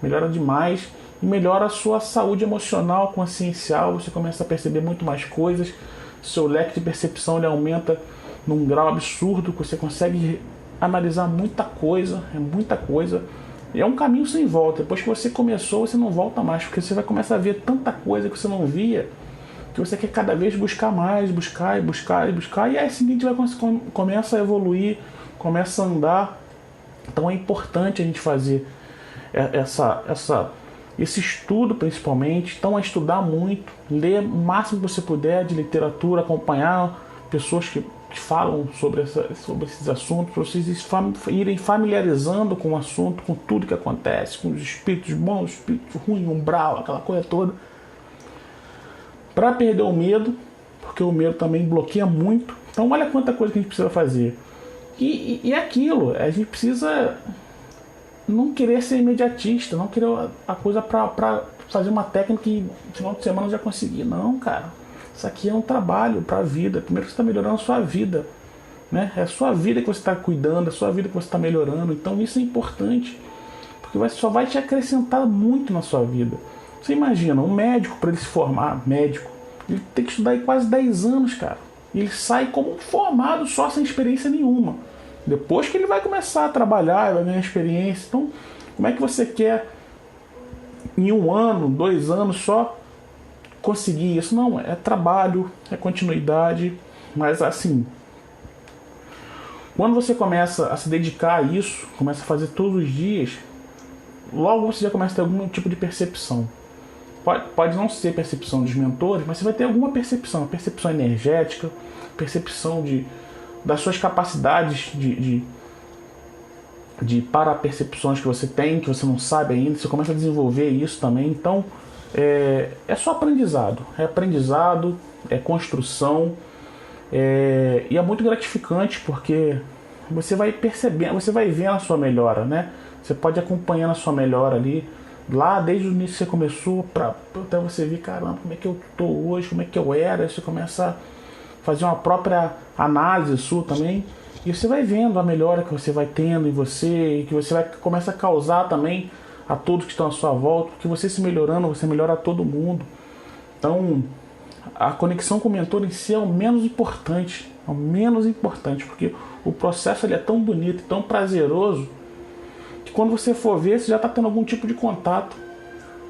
melhora demais, e melhora a sua saúde emocional, consciencial. Você começa a perceber muito mais coisas, seu leque de percepção ele aumenta num grau absurdo, que você consegue analisar muita coisa, é muita coisa. E é um caminho sem volta. Depois que você começou, você não volta mais, porque você vai começar a ver tanta coisa que você não via, que você quer cada vez buscar mais, buscar e buscar e buscar, e aí assim a gente vai começa a evoluir, começa a andar. Então é importante a gente fazer esse estudo, principalmente. Então é estudar muito, ler o máximo que você puder de literatura, acompanhar pessoas que falam sobre esses assuntos, para vocês irem familiarizando com o assunto, com tudo que acontece, com os espíritos bons, os espíritos ruins, umbral, aquela coisa toda, para perder o medo, porque o medo também bloqueia muito. Então olha quanta coisa que a gente precisa fazer. E é aquilo, a gente precisa não querer ser imediatista, não querer a coisa para fazer uma técnica e no final de semana já conseguir. Não, cara. Isso aqui é um trabalho para a vida. Primeiro você está melhorando a sua vida, né? É a sua vida que você está cuidando, é a sua vida que você está melhorando. Então isso é importante, porque só vai te acrescentar muito na sua vida. Você imagina, um médico, para ele se formar médico, ele tem que estudar aí quase 10 anos, cara. E ele sai como um formado só, sem experiência nenhuma. Depois que ele vai começar a trabalhar, vai ganhar experiência. Então, como é que você quer, em 1 ano, 2 anos só, conseguir isso? Não, é trabalho, é continuidade. Mas assim, quando você começa a se dedicar a isso, começa a fazer todos os dias, logo você já começa a ter algum tipo de percepção. Pode não ser percepção dos mentores, mas você vai ter alguma percepção energética, percepção das suas capacidades de para-percepções que você tem, que você não sabe ainda. Você começa a desenvolver isso também. Então é só aprendizado, é construção, e é muito gratificante, porque você vai percebendo, você vai vendo a sua melhora, né? Você pode acompanhar a sua melhora ali, lá desde o início que você começou, até você ver, caramba, como é que eu tô hoje, como é que eu era. Aí você começa a fazer uma própria análise sua também, e você vai vendo a melhora que você vai tendo em você, e que você começa a causar também a todos que estão à sua volta, porque você se melhorando, você melhora a todo mundo. Então, a conexão com o mentor em si é o menos importante, porque o processo ele é tão bonito, tão prazeroso, que quando você for ver, você já está tendo algum tipo de contato.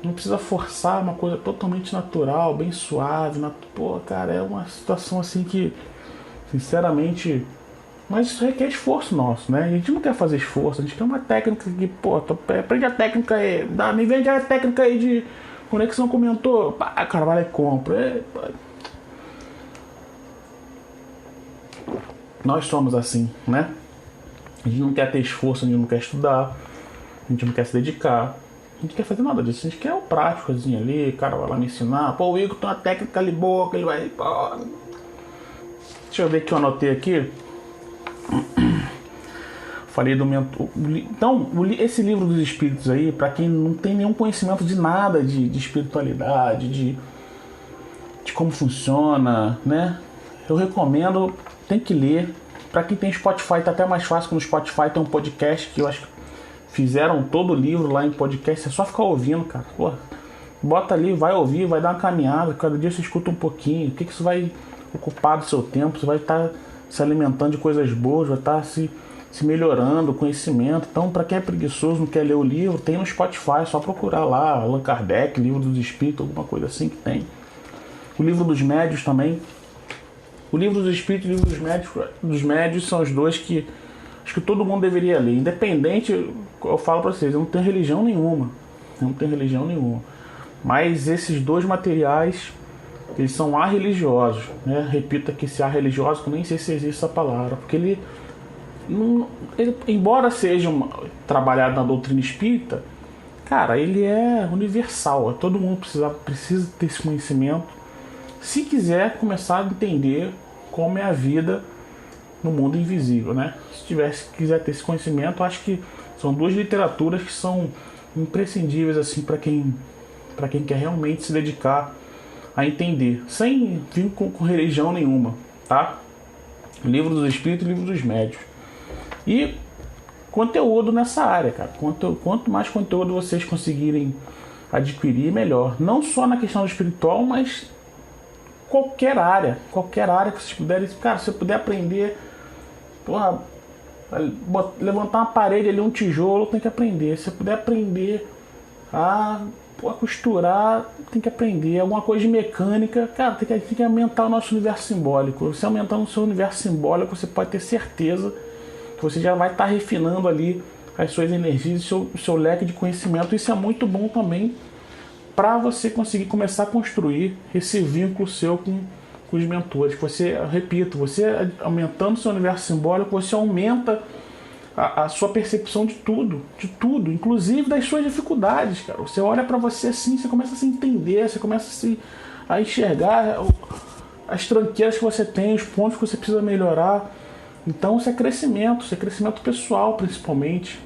Não precisa forçar, uma coisa totalmente natural, bem suave. Pô, cara, é uma situação assim que, sinceramente... Mas isso requer esforço nosso, né? A gente não quer fazer esforço, a gente quer uma técnica que, pô, aprende a técnica aí, me vende a técnica aí de conexão com o mentor, pá, cara, vai lá e compra. Nós somos assim, né? A gente não quer ter esforço, a gente não quer estudar, a gente não quer se dedicar, a gente quer fazer nada disso, a gente quer o práticozinho ali, o cara vai lá me ensinar, pô, o Igor tem uma técnica ali boa, que ele vai, pô. Deixa eu ver o que eu anotei aqui. Falei do mentor. Então, esse livro dos espíritos aí, para quem não tem nenhum conhecimento de nada de espiritualidade, de como funciona, né? Eu recomendo, tem que ler. Para quem tem Spotify, tá até mais fácil, que no Spotify tem um podcast que eu acho que fizeram todo o livro lá em podcast. É só ficar ouvindo, cara. Pô, bota ali, vai ouvir, vai dar uma caminhada. Cada dia você escuta um pouquinho. O que isso vai ocupar do seu tempo? Você vai estar se alimentando de coisas boas, vai estar se melhorando, conhecimento. Então, para quem é preguiçoso, não quer ler o livro, tem no Spotify, é só procurar lá, Allan Kardec, Livro dos Espíritos, alguma coisa assim que tem. O Livro dos Médios também. O Livro dos Espíritos e o Livro dos Médios são os dois que acho que todo mundo deveria ler. Independente, eu falo para vocês, eu não tenho religião nenhuma. Mas esses dois materiais, eles são arreligiosos, né? Repito aqui, esse arreligioso, que eu nem sei se existe essa palavra, porque ele embora seja trabalhado na doutrina espírita, cara, ele é universal. Todo mundo precisa ter esse conhecimento se quiser começar a entender como é a vida no mundo invisível, né? Se quiser ter esse conhecimento, acho que são duas literaturas que são imprescindíveis assim para quem quer realmente se dedicar a entender, sem vir com religião nenhuma, tá? Livro dos Espíritos e Livro dos Médiuns. E conteúdo nessa área, cara. Quanto mais conteúdo vocês conseguirem adquirir, melhor. Não só na questão do espiritual, mas qualquer área que vocês puderem. Cara, se você puder aprender, porra, levantar uma parede ali, um tijolo, tem que aprender. Se você puder aprender a costurar, tem que aprender. Alguma coisa de mecânica, cara, tem que aumentar o nosso universo simbólico. Você aumentando o seu universo simbólico, você pode ter certeza que você já vai estar refinando ali as suas energias, o seu leque de conhecimento. Isso é muito bom também para você conseguir começar a construir esse vínculo seu com os mentores. Você, repito, você aumentando o seu universo simbólico, você aumenta a sua percepção de tudo, inclusive das suas dificuldades, cara. Você olha para você assim, você começa a se entender, você começa a enxergar as tranqueiras que você tem, os pontos que você precisa melhorar. Então isso é crescimento pessoal principalmente.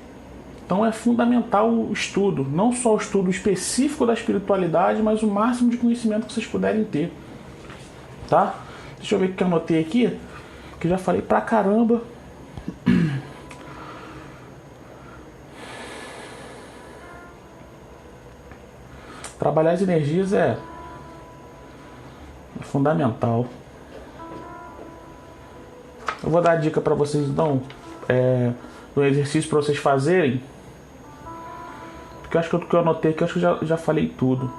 Então é fundamental o estudo, não só o estudo específico da espiritualidade, mas o máximo de conhecimento que vocês puderem ter, tá? Deixa eu ver o que eu anotei aqui, que eu já falei pra caramba. Trabalhar as energias é fundamental. Eu vou dar a dica para vocês então, do exercício para vocês fazerem, porque eu acho que o que eu anotei aqui, eu acho que eu já falei tudo.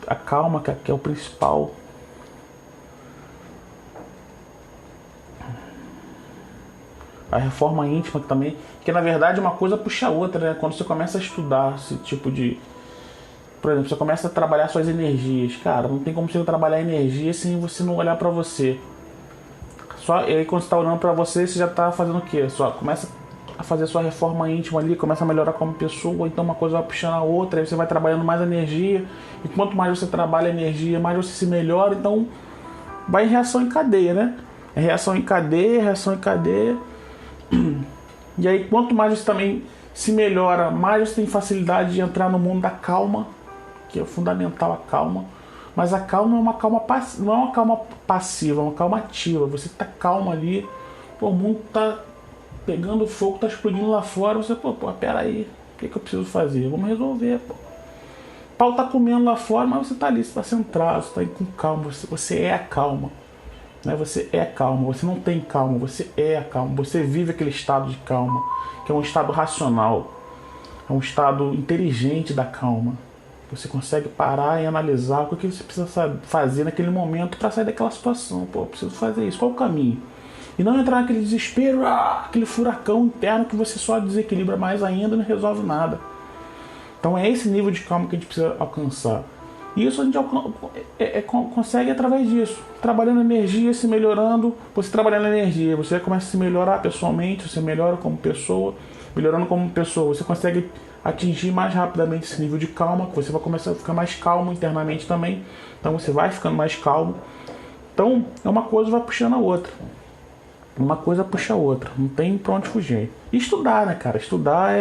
A calma que é o principal. A reforma íntima também, que na verdade uma coisa puxa a outra, né? Quando você começa a estudar esse tipo de... Por exemplo, você começa a trabalhar suas energias. Cara, não tem como você trabalhar energia sem você não olhar pra você. E aí quando você tá olhando pra você, você já tá fazendo o quê? Só começa a fazer sua reforma íntima ali, começa a melhorar como pessoa, então uma coisa vai puxando a outra, aí você vai trabalhando mais energia, e quanto mais você trabalha energia, mais você se melhora, então vai em reação em cadeia, né? É reação em cadeia. E aí quanto mais você também se melhora, mais você tem facilidade de entrar no mundo da calma, que é fundamental a calma. Mas a calma é uma calma não é uma calma passiva, é uma calma ativa. Você tá calmo ali, o mundo tá pegando fogo, tá explodindo lá fora, você, pera aí, o que eu preciso fazer? Vamos resolver, pô. O pau tá comendo lá fora, mas você tá ali, você tá centrado, você tá aí com calma, você é a calma. Né? Você é calma, você não tem calma, você é a calma, você vive aquele estado de calma, que é um estado racional, é um estado inteligente da calma. Você consegue parar e analisar o que você precisa fazer naquele momento para sair daquela situação. Eu preciso fazer isso, qual o caminho? E não entrar naquele desespero, aquele furacão interno que você só desequilibra mais ainda e não resolve nada. Então é esse nível de calma que a gente precisa alcançar. E isso a gente consegue através disso, trabalhando energia, se melhorando. Você trabalhando energia, você começa a se melhorar pessoalmente, você melhora como pessoa. Melhorando como pessoa, você consegue atingir mais rapidamente esse nível de calma, você vai começar a ficar mais calmo internamente também. Então você vai ficando mais calmo. Então uma coisa vai puxando a outra. Uma coisa puxa a outra, não tem pra onde fugir. E estudar, né, cara? Estudar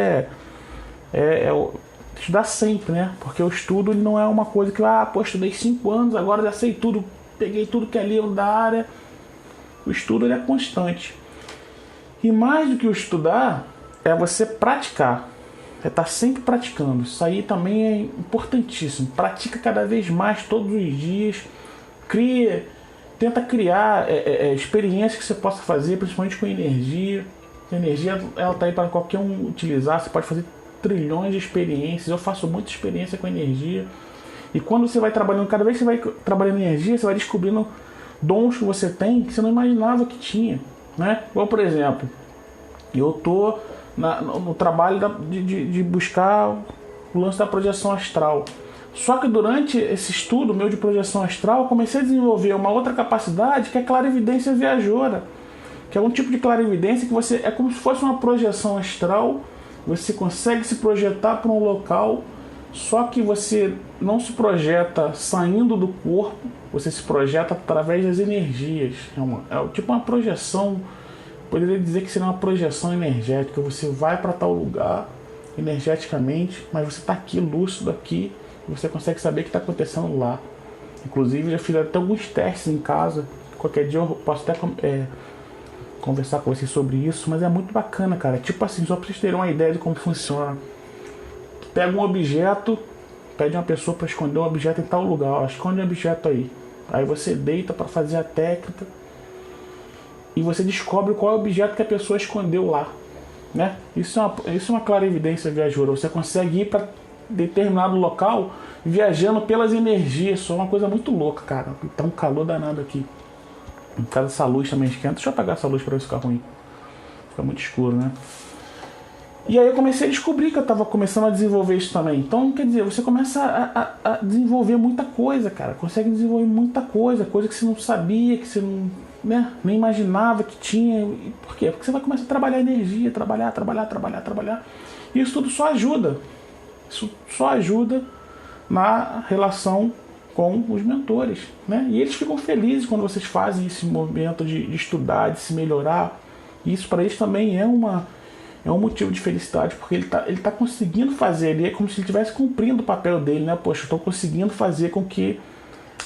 estudar sempre, né? Porque o estudo ele não é uma coisa que, estudei 5 anos, agora já sei tudo, peguei tudo que é livro da área. O estudo ele é constante. E mais do que o estudar, é você praticar. É estar sempre praticando. Isso aí também é importantíssimo. Pratica cada vez mais, todos os dias. Tenta criar experiências que você possa fazer, principalmente com energia. A energia ela está aí para qualquer um utilizar. Você pode fazer trilhões de experiências. Eu faço muita experiência com energia. E quando você vai trabalhando, cada vez que você vai trabalhando energia, você vai descobrindo dons que você tem que você não imaginava que tinha, né? Igual, por exemplo, eu tô no trabalho de buscar o lance da projeção astral. Só que durante esse estudo meu de projeção astral, eu comecei a desenvolver uma outra capacidade que é clarividência viajoura, que é um tipo de clarividência que você é como se fosse uma projeção astral você consegue se projetar para um local, só que você não se projeta saindo do corpo, você se projeta através das energias. Tipo uma projeção, poderia dizer que seria uma projeção energética. Você vai para tal lugar energeticamente, mas você está aqui, lúcido aqui, e você consegue saber o que está acontecendo lá. Inclusive, já fiz até alguns testes em casa. Qualquer dia eu posso até conversar com vocês sobre isso, mas é muito bacana, cara. Tipo assim, só pra vocês terem uma ideia de como funciona. Tu pega um objeto, pede uma pessoa para esconder um objeto em tal lugar, ó, esconde um objeto aí. Aí você deita para fazer a técnica e você descobre qual é o objeto que a pessoa escondeu lá, né? Isso é uma clara evidência viajoura. Você consegue ir para determinado local viajando pelas energias. Isso é uma coisa muito louca, cara. Tá um calor danado aqui. Por causa dessa luz também esquenta. Deixa eu apagar essa luz para não ficar ruim. Fica muito escuro, né? E aí eu comecei a descobrir que eu estava começando a desenvolver isso também. Então, quer dizer, você começa a desenvolver muita coisa, cara. Consegue desenvolver muita coisa. Coisa que você não sabia, que você não, né, nem imaginava que tinha. Por quê? Porque você vai começar a trabalhar energia, trabalhar. E isso tudo só ajuda. Isso só ajuda na relação com os mentores, né? E eles ficam felizes quando vocês fazem esse movimento de estudar, de se melhorar. E isso para eles também é um motivo de felicidade, porque ele tá conseguindo fazer ali, é como se ele estivesse cumprindo o papel dele, né? Poxa, eu estou conseguindo fazer com que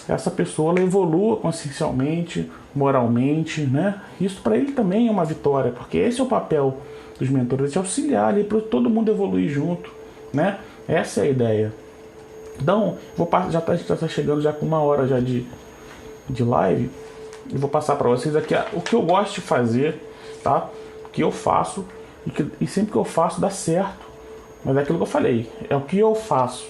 essa pessoa ela evolua consciencialmente, moralmente, né? Isso para ele também é uma vitória, porque esse é o papel dos mentores, de auxiliar ali para todo mundo evoluir junto, né? Essa é a ideia. Então, já está chegando já com 1 hora já de live. E vou passar para vocês aqui o que eu gosto de fazer, tá? O que eu faço e sempre que eu faço dá certo. Mas é aquilo que eu falei, é o que eu faço.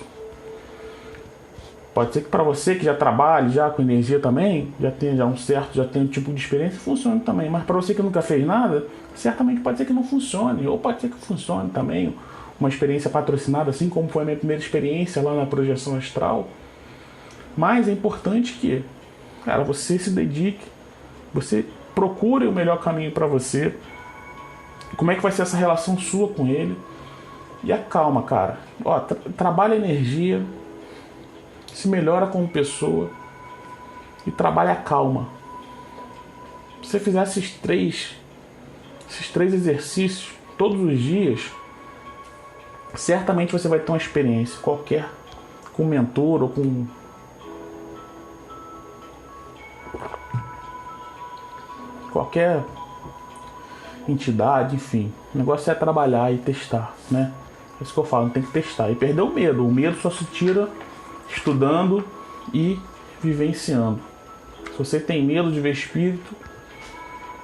Pode ser que para você que já trabalhe já com energia também, já tenha um tipo de experiência, funcione também. Mas para você que nunca fez nada, certamente pode ser que não funcione, ou pode ser que funcione também. Uma experiência patrocinada, assim como foi a minha primeira experiência lá na projeção astral. Mas é importante que, cara, você se dedique, você procure o melhor caminho para você, como é que vai ser essa relação sua com ele, e acalma, cara. Ó, trabalha energia, se melhora como pessoa e trabalha a calma. Se você fizer esses três exercícios todos os dias, certamente você vai ter uma experiência qualquer com um mentor ou com qualquer entidade, enfim. O negócio é trabalhar e testar, né? É isso que eu falo, tem que testar e perder o medo. O medo só se tira estudando e vivenciando. Se você tem medo de ver espírito,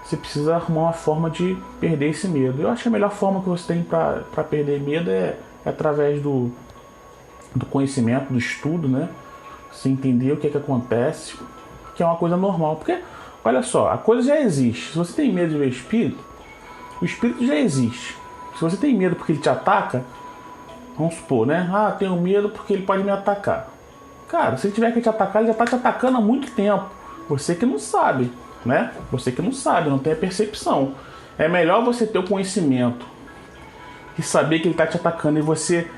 você precisa arrumar uma forma de perder esse medo. Eu acho que a melhor forma que você tem para perder medo é através do conhecimento, do estudo, né? Você entender o que acontece, que é uma coisa normal. Porque, olha só, a coisa já existe. Se você tem medo de ver espírito, o espírito já existe. Se você tem medo porque ele te ataca, vamos supor, né? Ah, tenho medo porque ele pode me atacar. Cara, se ele tiver que te atacar, ele já está te atacando há muito tempo. Você que não sabe, né? Você que não sabe, não tem a percepção. É melhor você ter o conhecimento e saber que ele está te atacando e você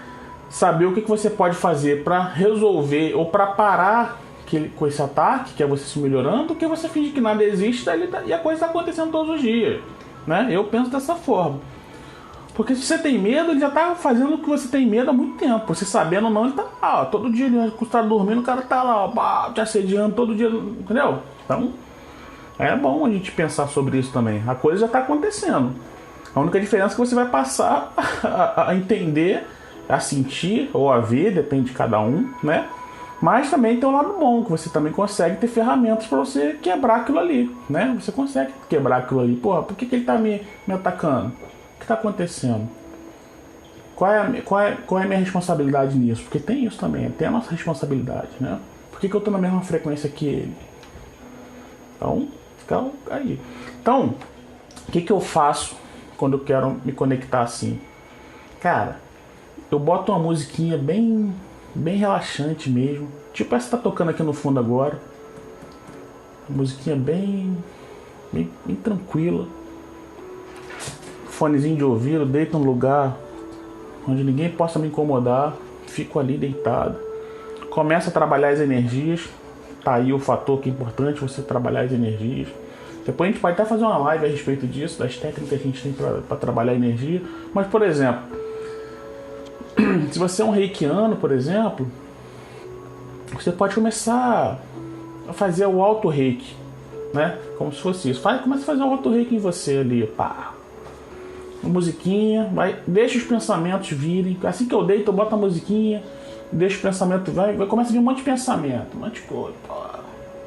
saber o que você pode fazer para resolver ou para parar com esse ataque, que é você se melhorando, do que você fingir que nada existe e a coisa está acontecendo todos os dias, né? Eu penso dessa forma. Porque se você tem medo, ele já tá fazendo o que você tem medo há muito tempo. Você sabendo ou não, ele tá lá, ó, todo dia ele está dormindo, o cara tá lá, ó, te assediando todo dia, entendeu? Então, é bom a gente pensar sobre isso também. A coisa já tá acontecendo. A única diferença é que você vai passar a entender, a sentir ou a ver, depende de cada um, né? Mas também tem um lado bom, que você também consegue ter ferramentas para você quebrar aquilo ali, né? Você consegue quebrar aquilo ali. Porra, por que ele tá me atacando? O que está acontecendo? Qual é a minha responsabilidade nisso? Porque tem isso também, tem a nossa responsabilidade, né? Por que eu estou na mesma frequência que ele? Então, fica aí. Então, o que eu faço quando eu quero me conectar assim? Cara, eu boto uma musiquinha bem relaxante mesmo. Tipo essa que tá tocando aqui no fundo agora. Uma musiquinha bem tranquila. Fonezinho de ouvido, deita num lugar onde ninguém possa me incomodar, fico ali deitado, começo a trabalhar as energias. Tá aí o fator que é importante, você trabalhar as energias. Depois a gente pode até fazer uma live a respeito disso, das técnicas que a gente tem para trabalhar a energia. Mas, por exemplo, se você é um reikiano, por exemplo, você pode começar a fazer o auto-reiki, né? Como se fosse isso. Começa a fazer o auto-reiki em você ali, pá. Uma musiquinha, deixa os pensamentos virem. Assim que eu deito, eu boto a musiquinha, deixa o pensamento, começa a vir um monte de pensamento, um monte de coisa,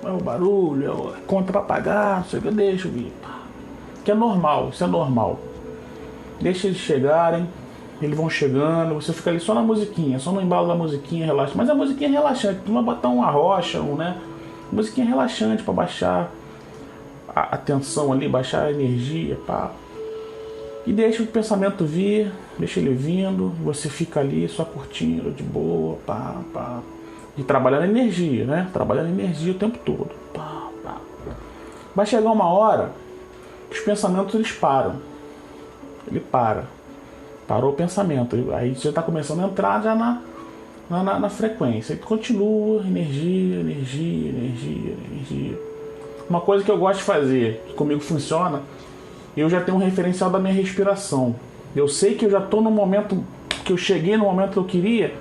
é o barulho, é conta pra pagar, não sei o que, eu deixo vir. Que é normal, isso é normal. Deixa eles chegarem, eles vão chegando, você fica ali só na musiquinha, só no embalo da musiquinha, relaxa. Mas a musiquinha é relaxante, tu não vai botar uma rocha, né? Musiquinha relaxante pra baixar a tensão ali, baixar a energia, pá. E deixa o pensamento vir, deixa ele vindo, você fica ali só curtindo, de boa, pá, pá. E trabalhando energia, né? Trabalhando energia o tempo todo. Pá, pá. Vai chegar uma hora que os pensamentos eles param. Ele para. Parou o pensamento. Aí você está começando a entrar já na frequência. E continua, energia, energia, energia, energia. Uma coisa que eu gosto de fazer, que comigo funciona, eu já tenho um referencial da minha respiração. Eu sei que eu já estou no momento, que eu cheguei no momento que eu queria,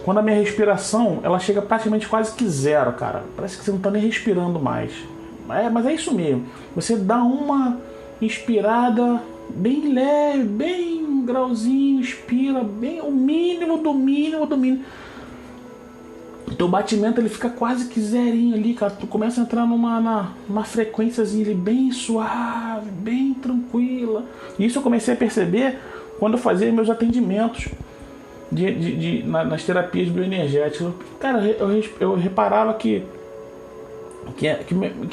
quando a minha respiração, ela chega praticamente quase que zero, cara. Parece que você não está nem respirando mais. Mas é isso mesmo. Você dá uma inspirada bem leve, bem um grauzinho, inspira bem o mínimo do mínimo do mínimo. O teu batimento ele fica quase que zerinho ali, cara. Tu começa a entrar numa frequênciazinha ali bem suave, bem tranquila. E isso eu comecei a perceber quando eu fazia meus atendimentos nas terapias bioenergéticas. Cara, eu reparava que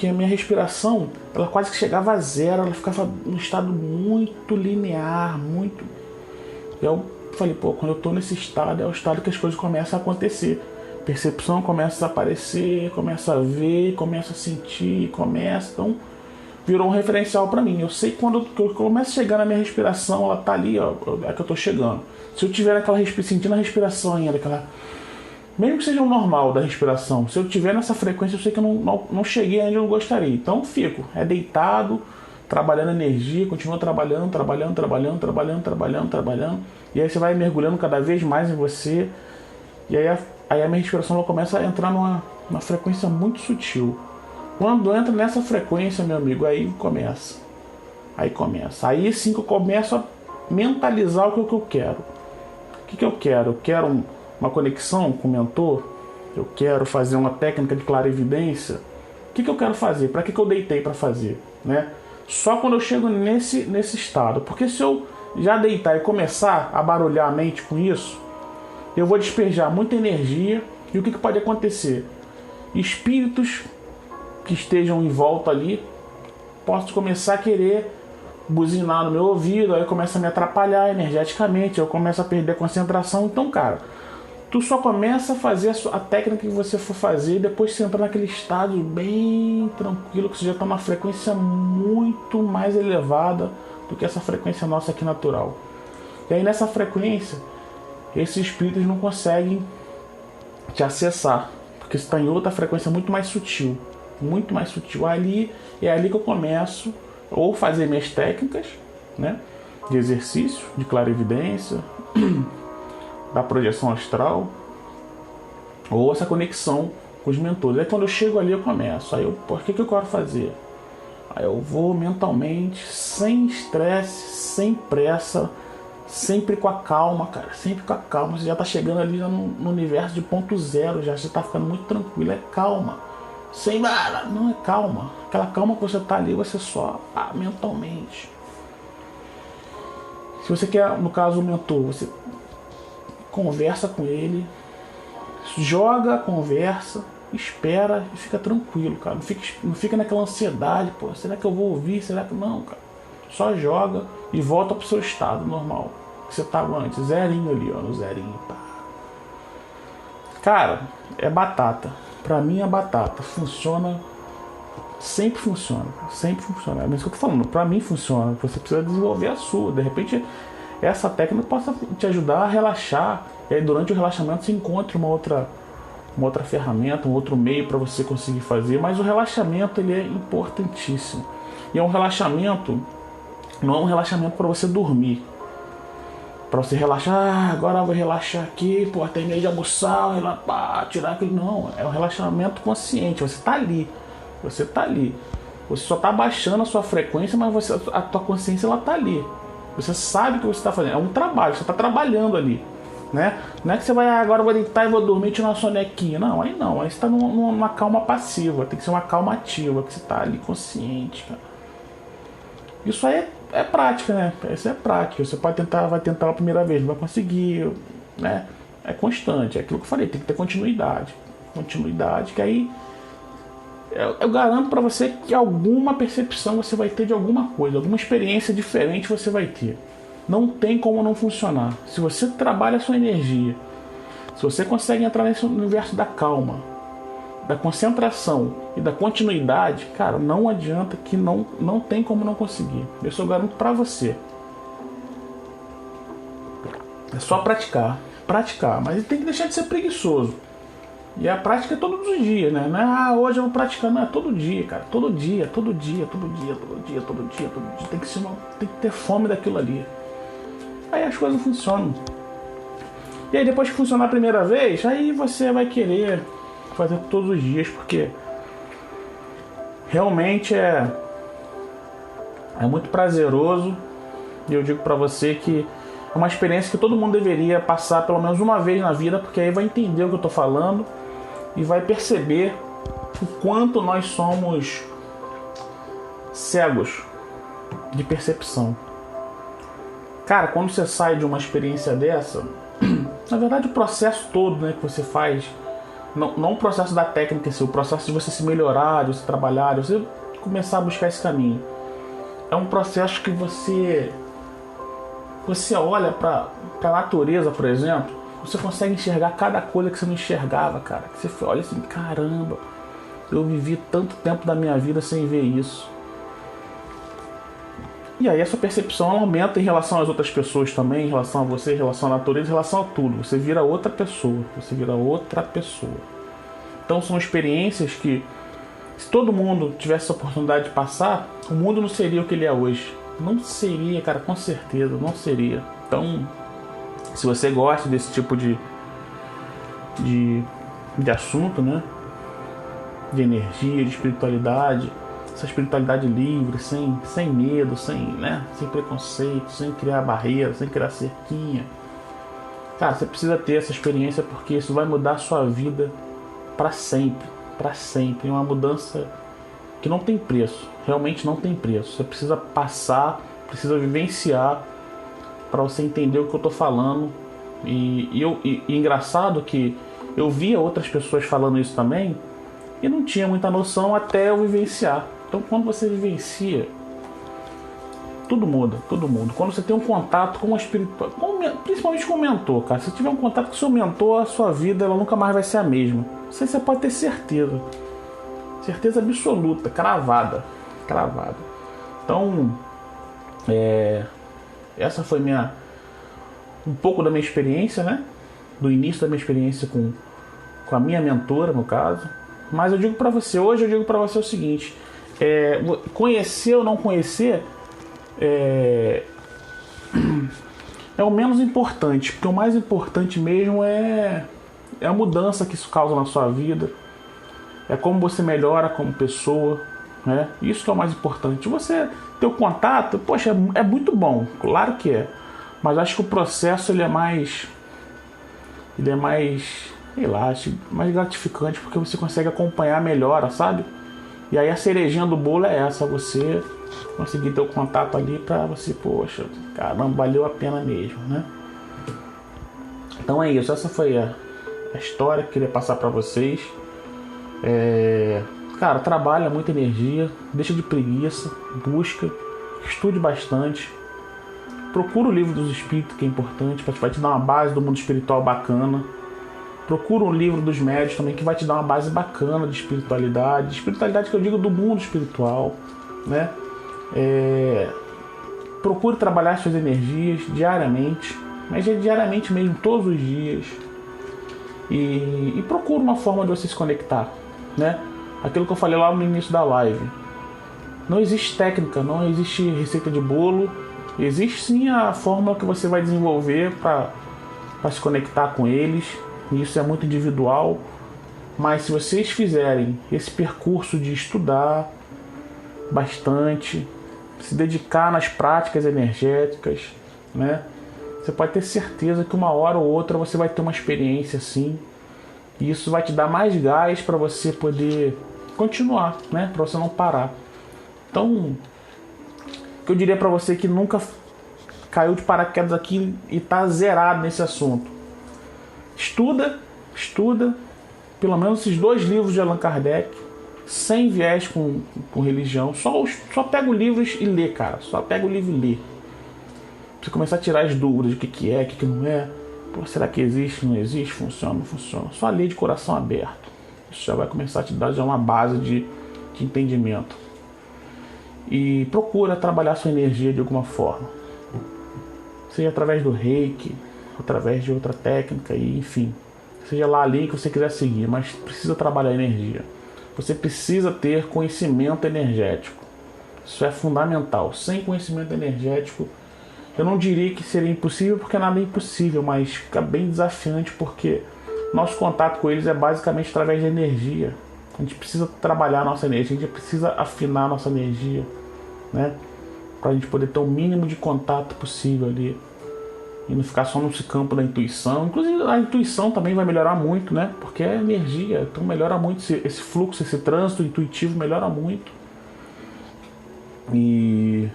a minha respiração ela quase que chegava a zero, ela ficava num estado muito linear, muito. Eu falei, pô, quando eu tô nesse estado, é o estado que as coisas começam a acontecer. Percepção começa a aparecer, começa a ver, começa a sentir, então virou um referencial para mim. Eu sei que quando eu começo a chegar na minha respiração, ela tá ali, ó, é que eu tô chegando. Se eu tiver sentindo a respiração ainda, mesmo que seja o normal da respiração, se eu tiver nessa frequência, eu sei que eu não cheguei onde eu gostaria. Então fico, deitado, trabalhando energia, continuo trabalhando. E aí você vai mergulhando cada vez mais em você. E aí a minha respiração ela começa a entrar numa frequência muito sutil. Quando entra nessa frequência, meu amigo, aí começa. Aí sim que eu começo a mentalizar o que eu quero. O que eu quero? Eu quero uma conexão com o mentor? Eu quero fazer uma técnica de clarividência? O que eu quero fazer? Para que eu deitei para fazer? Né? Só quando eu chego nesse estado. Porque se eu já deitar e começar a barulhar a mente com isso, eu vou despejar muita energia. E o que pode acontecer? Espíritos que estejam em volta ali, posso começar a querer buzinar no meu ouvido, aí começa a me atrapalhar energeticamente, eu começo a perder a concentração. Então, cara, tu só começa a fazer a técnica que você for fazer, depois você entra naquele estado bem tranquilo, que você já está numa frequência muito mais elevada do que essa frequência nossa aqui natural. E aí nessa frequência, esses espíritos não conseguem te acessar, porque você está em outra frequência muito mais sutil. Ali é ali que eu começo ou fazer minhas técnicas, né, de exercício, de clarividência, da projeção astral, ou essa conexão com os mentores. Aí quando eu chego ali eu começo. Aí eu, por que eu quero fazer? Aí eu vou mentalmente, sem estresse, sem pressa, sempre com a calma, cara, sempre com a calma. Você já tá chegando ali já no universo de ponto zero, já você tá ficando muito tranquilo, é calma. Sem nada, não é calma. Aquela calma que você tá ali, você só mentalmente. Se você quer, no caso, o mentor, você conversa com ele, joga a conversa, espera e fica tranquilo, cara. Não fica naquela ansiedade, pô, será que eu vou ouvir? Será que não, cara? Só joga e volta pro seu estado normal que você tava antes, zerinho ali, ó, no zerinho, pá. Cara, é batata. Pra mim é batata. Funciona. Sempre funciona. É isso que eu tô falando. Pra mim funciona. Você precisa desenvolver a sua. De repente essa técnica possa te ajudar a relaxar. E aí durante o relaxamento você encontra uma outra ferramenta, um outro meio para você conseguir fazer. Mas o relaxamento ele é importantíssimo. E é um relaxamento, não é um relaxamento para você dormir, para você relaxar, agora eu vou relaxar aqui, pô, terminei de almoçar, tirar aquele. Não, é um relaxamento consciente. Você tá ali, você só tá baixando a sua frequência, mas a tua consciência ela tá ali. Você sabe o que você está fazendo, é um trabalho, você está trabalhando ali, né? Não é que você vai, agora eu vou deitar e vou dormir e tirar uma sonequinha. Não, aí você está numa calma passiva, tem que ser uma calma ativa, que você está ali consciente, cara. Isso aí é prática, né? Isso é prática. Você vai tentar a primeira vez, não vai conseguir, né? É constante, é aquilo que eu falei, tem que ter continuidade. Continuidade, que aí eu garanto para você que alguma percepção você vai ter de alguma coisa, alguma experiência diferente você vai ter. Não tem como não funcionar. Se você trabalha a sua energia, se você consegue entrar nesse universo da calma, da concentração e da continuidade, cara, não adianta que não tem como não conseguir. Isso eu garanto para você. É só praticar, mas tem que deixar de ser preguiçoso. E a prática é todos os dias, né? Não é, hoje eu vou praticar, não, é todo dia, cara. Todo dia. Tem que ter fome daquilo ali. Aí as coisas funcionam. E aí depois que funcionar a primeira vez, aí você vai querer fazer todos os dias, porque realmente é muito prazeroso. E eu digo pra você que é uma experiência que todo mundo deveria passar pelo menos uma vez na vida, porque aí vai entender o que eu tô falando e vai perceber o quanto nós somos cegos de percepção. Cara, quando você sai de uma experiência dessa, na verdade o processo todo, né, que você faz, não o processo da técnica, o processo de você se melhorar, de você trabalhar, de você começar a buscar esse caminho, é um processo que você olha para a natureza, por exemplo, você consegue enxergar cada coisa que você não enxergava, cara. Que você olha assim, caramba, eu vivi tanto tempo da minha vida sem ver isso. E aí essa percepção ela aumenta em relação às outras pessoas também, em relação a você, em relação à natureza, em relação a tudo. Você vira outra pessoa. Então são experiências que, se todo mundo tivesse essa oportunidade de passar, o mundo não seria o que ele é hoje. Não seria, cara, com certeza, não seria. Então, se você gosta desse tipo de assunto, né? De energia, de espiritualidade, essa espiritualidade livre, sem medo, sem preconceito, sem criar barreira, sem criar cerquinha. Cara, você precisa ter essa experiência, porque isso vai mudar a sua vida para sempre. É uma mudança que não tem preço, realmente não tem preço. Você precisa passar, precisa vivenciar para você entender o que eu tô falando. E engraçado que eu via outras pessoas falando isso também e não tinha muita noção até eu vivenciar. Então quando você vivencia, tudo muda. Quando você tem um contato com uma espiritual, principalmente com o mentor, cara. Se você tiver um contato com o seu mentor, a sua vida ela nunca mais vai ser a mesma. Isso você pode ter certeza. Certeza absoluta, cravada. Então, essa foi um pouco da minha experiência, né? Do início da minha experiência com a minha mentora, no caso. Mas eu digo pra você, hoje eu digo pra você o seguinte: conhecer ou não conhecer é o menos importante, porque o mais importante mesmo é a mudança que isso causa na sua vida. É como você melhora como pessoa, né? Isso que é o mais importante. Você ter o contato, poxa, é muito bom, claro que é. Mas acho que o processo ele é mais, sei lá, mais gratificante, porque você consegue acompanhar a melhora, sabe? E aí a cerejinha do bolo é essa, você conseguir ter o contato ali pra você, poxa, caramba, valeu a pena mesmo, né? Então é isso, essa foi a história que eu queria passar pra vocês. Cara, trabalha muita energia, deixa de preguiça, busca, estude bastante, procura o livro dos espíritos, que é importante, vai te dar uma base do mundo espiritual bacana. Procura um livro dos médios também, que vai te dar uma base bacana de espiritualidade que eu digo do mundo espiritual, né? procure trabalhar suas energias diariamente, mas é diariamente mesmo, todos os dias. E procure uma forma de você se conectar, né? Aquilo que eu falei lá no início da live. Não existe técnica, não existe receita de bolo. Existe sim a fórmula que você vai desenvolver para se conectar com eles. Isso é muito individual. Mas se vocês fizerem esse percurso de estudar bastante, se dedicar nas práticas energéticas, né? Você pode ter certeza que uma hora ou outra você vai ter uma experiência assim. E isso vai te dar mais gás para você poder continuar, né? Para você não parar. Então, o que eu diria para você que nunca caiu de paraquedas aqui e está zerado nesse assunto. Estuda pelo menos esses 2 livros de Allan Kardec, sem viés com religião. Só pega os livros e lê, cara. Só pega o livro e lê. Você começar a tirar as dúvidas de o que é, o que não é. Pô, será que existe, não existe, funciona, não funciona. Só lê de coração aberto. Isso já vai começar a te dar já uma base de entendimento. E procura trabalhar sua energia de alguma forma. Seja através do reiki, através de outra técnica, e enfim. Seja lá a linha que você quiser seguir, mas precisa trabalhar a energia. Você precisa ter conhecimento energético. Isso é fundamental. Sem conhecimento energético, eu não diria que seria impossível, porque nada é impossível, mas fica bem desafiante, porque nosso contato com eles é basicamente através de energia. A gente precisa trabalhar a nossa energia, a gente precisa afinar a nossa energia, né? Para a gente poder ter o mínimo de contato possível ali. E não ficar só nesse campo da intuição. Inclusive a intuição também vai melhorar muito, né? Porque é energia, então melhora muito esse fluxo, esse trânsito intuitivo melhora muito. E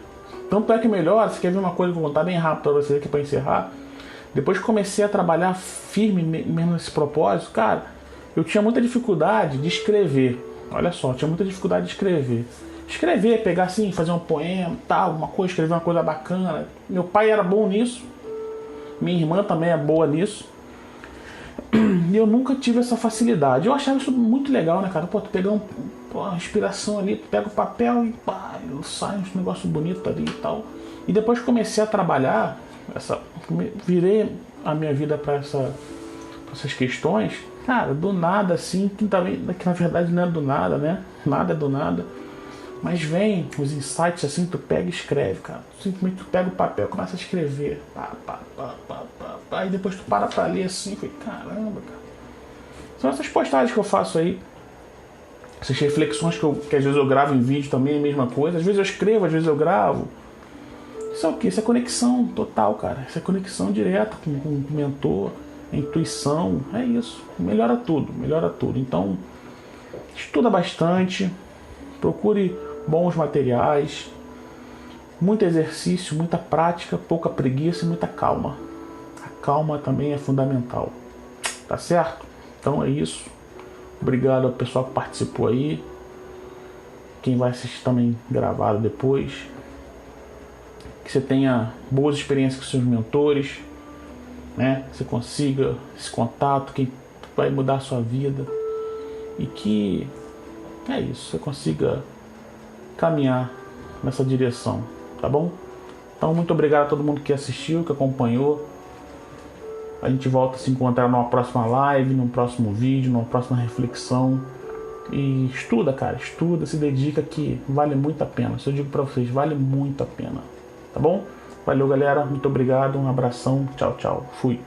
tanto é que melhora. Você quer ver uma coisa que eu vou contar bem rápido para você aqui para encerrar? Depois que comecei a trabalhar firme mesmo nesse propósito, cara, eu tinha muita dificuldade de escrever. Olha só, tinha muita dificuldade de escrever. Escrever, pegar assim, fazer um poema, tal, alguma coisa, escrever uma coisa bacana. Meu pai era bom nisso. Minha irmã também é boa nisso. E eu nunca tive essa facilidade. Eu achava isso muito legal, né, cara? Pô, tu pegar uma inspiração ali, tu pega o papel e pá, sai um negócio bonito ali e tal. E depois que comecei a trabalhar, virei a minha vida para essas questões, cara, do nada assim, que na verdade não é do nada, né? Nada é do nada. Mas vem os insights assim, tu pega e escreve, cara. Simplesmente tu pega o papel, começa a escrever. E depois tu para pra ler assim, foi caramba, cara. São essas postagens que eu faço aí. Essas reflexões que às vezes eu gravo em vídeo também, é a mesma coisa. Às vezes eu escrevo, às vezes eu gravo. Isso é o quê? Isso é conexão total, cara. Isso é conexão direta com o mentor, a intuição. É isso. Melhora tudo, melhora tudo. Então, estuda bastante. Procure bons materiais, muito exercício, muita prática, pouca preguiça e muita calma. A calma também é fundamental. Tá certo? Então é isso. Obrigado ao pessoal que participou aí. Quem vai assistir também gravado depois. Que você tenha boas experiências com seus mentores, né? Que você consiga esse contato que vai mudar a sua vida. E que é isso, você consiga caminhar nessa direção, tá bom? Então, muito obrigado a todo mundo que assistiu, que acompanhou. A gente volta a se encontrar numa próxima live, num próximo vídeo, numa próxima reflexão. E estuda, cara, estuda, se dedica, que vale muito a pena. Isso eu digo pra vocês, vale muito a pena, tá bom? Valeu, galera, muito obrigado, um abração, tchau, tchau, fui.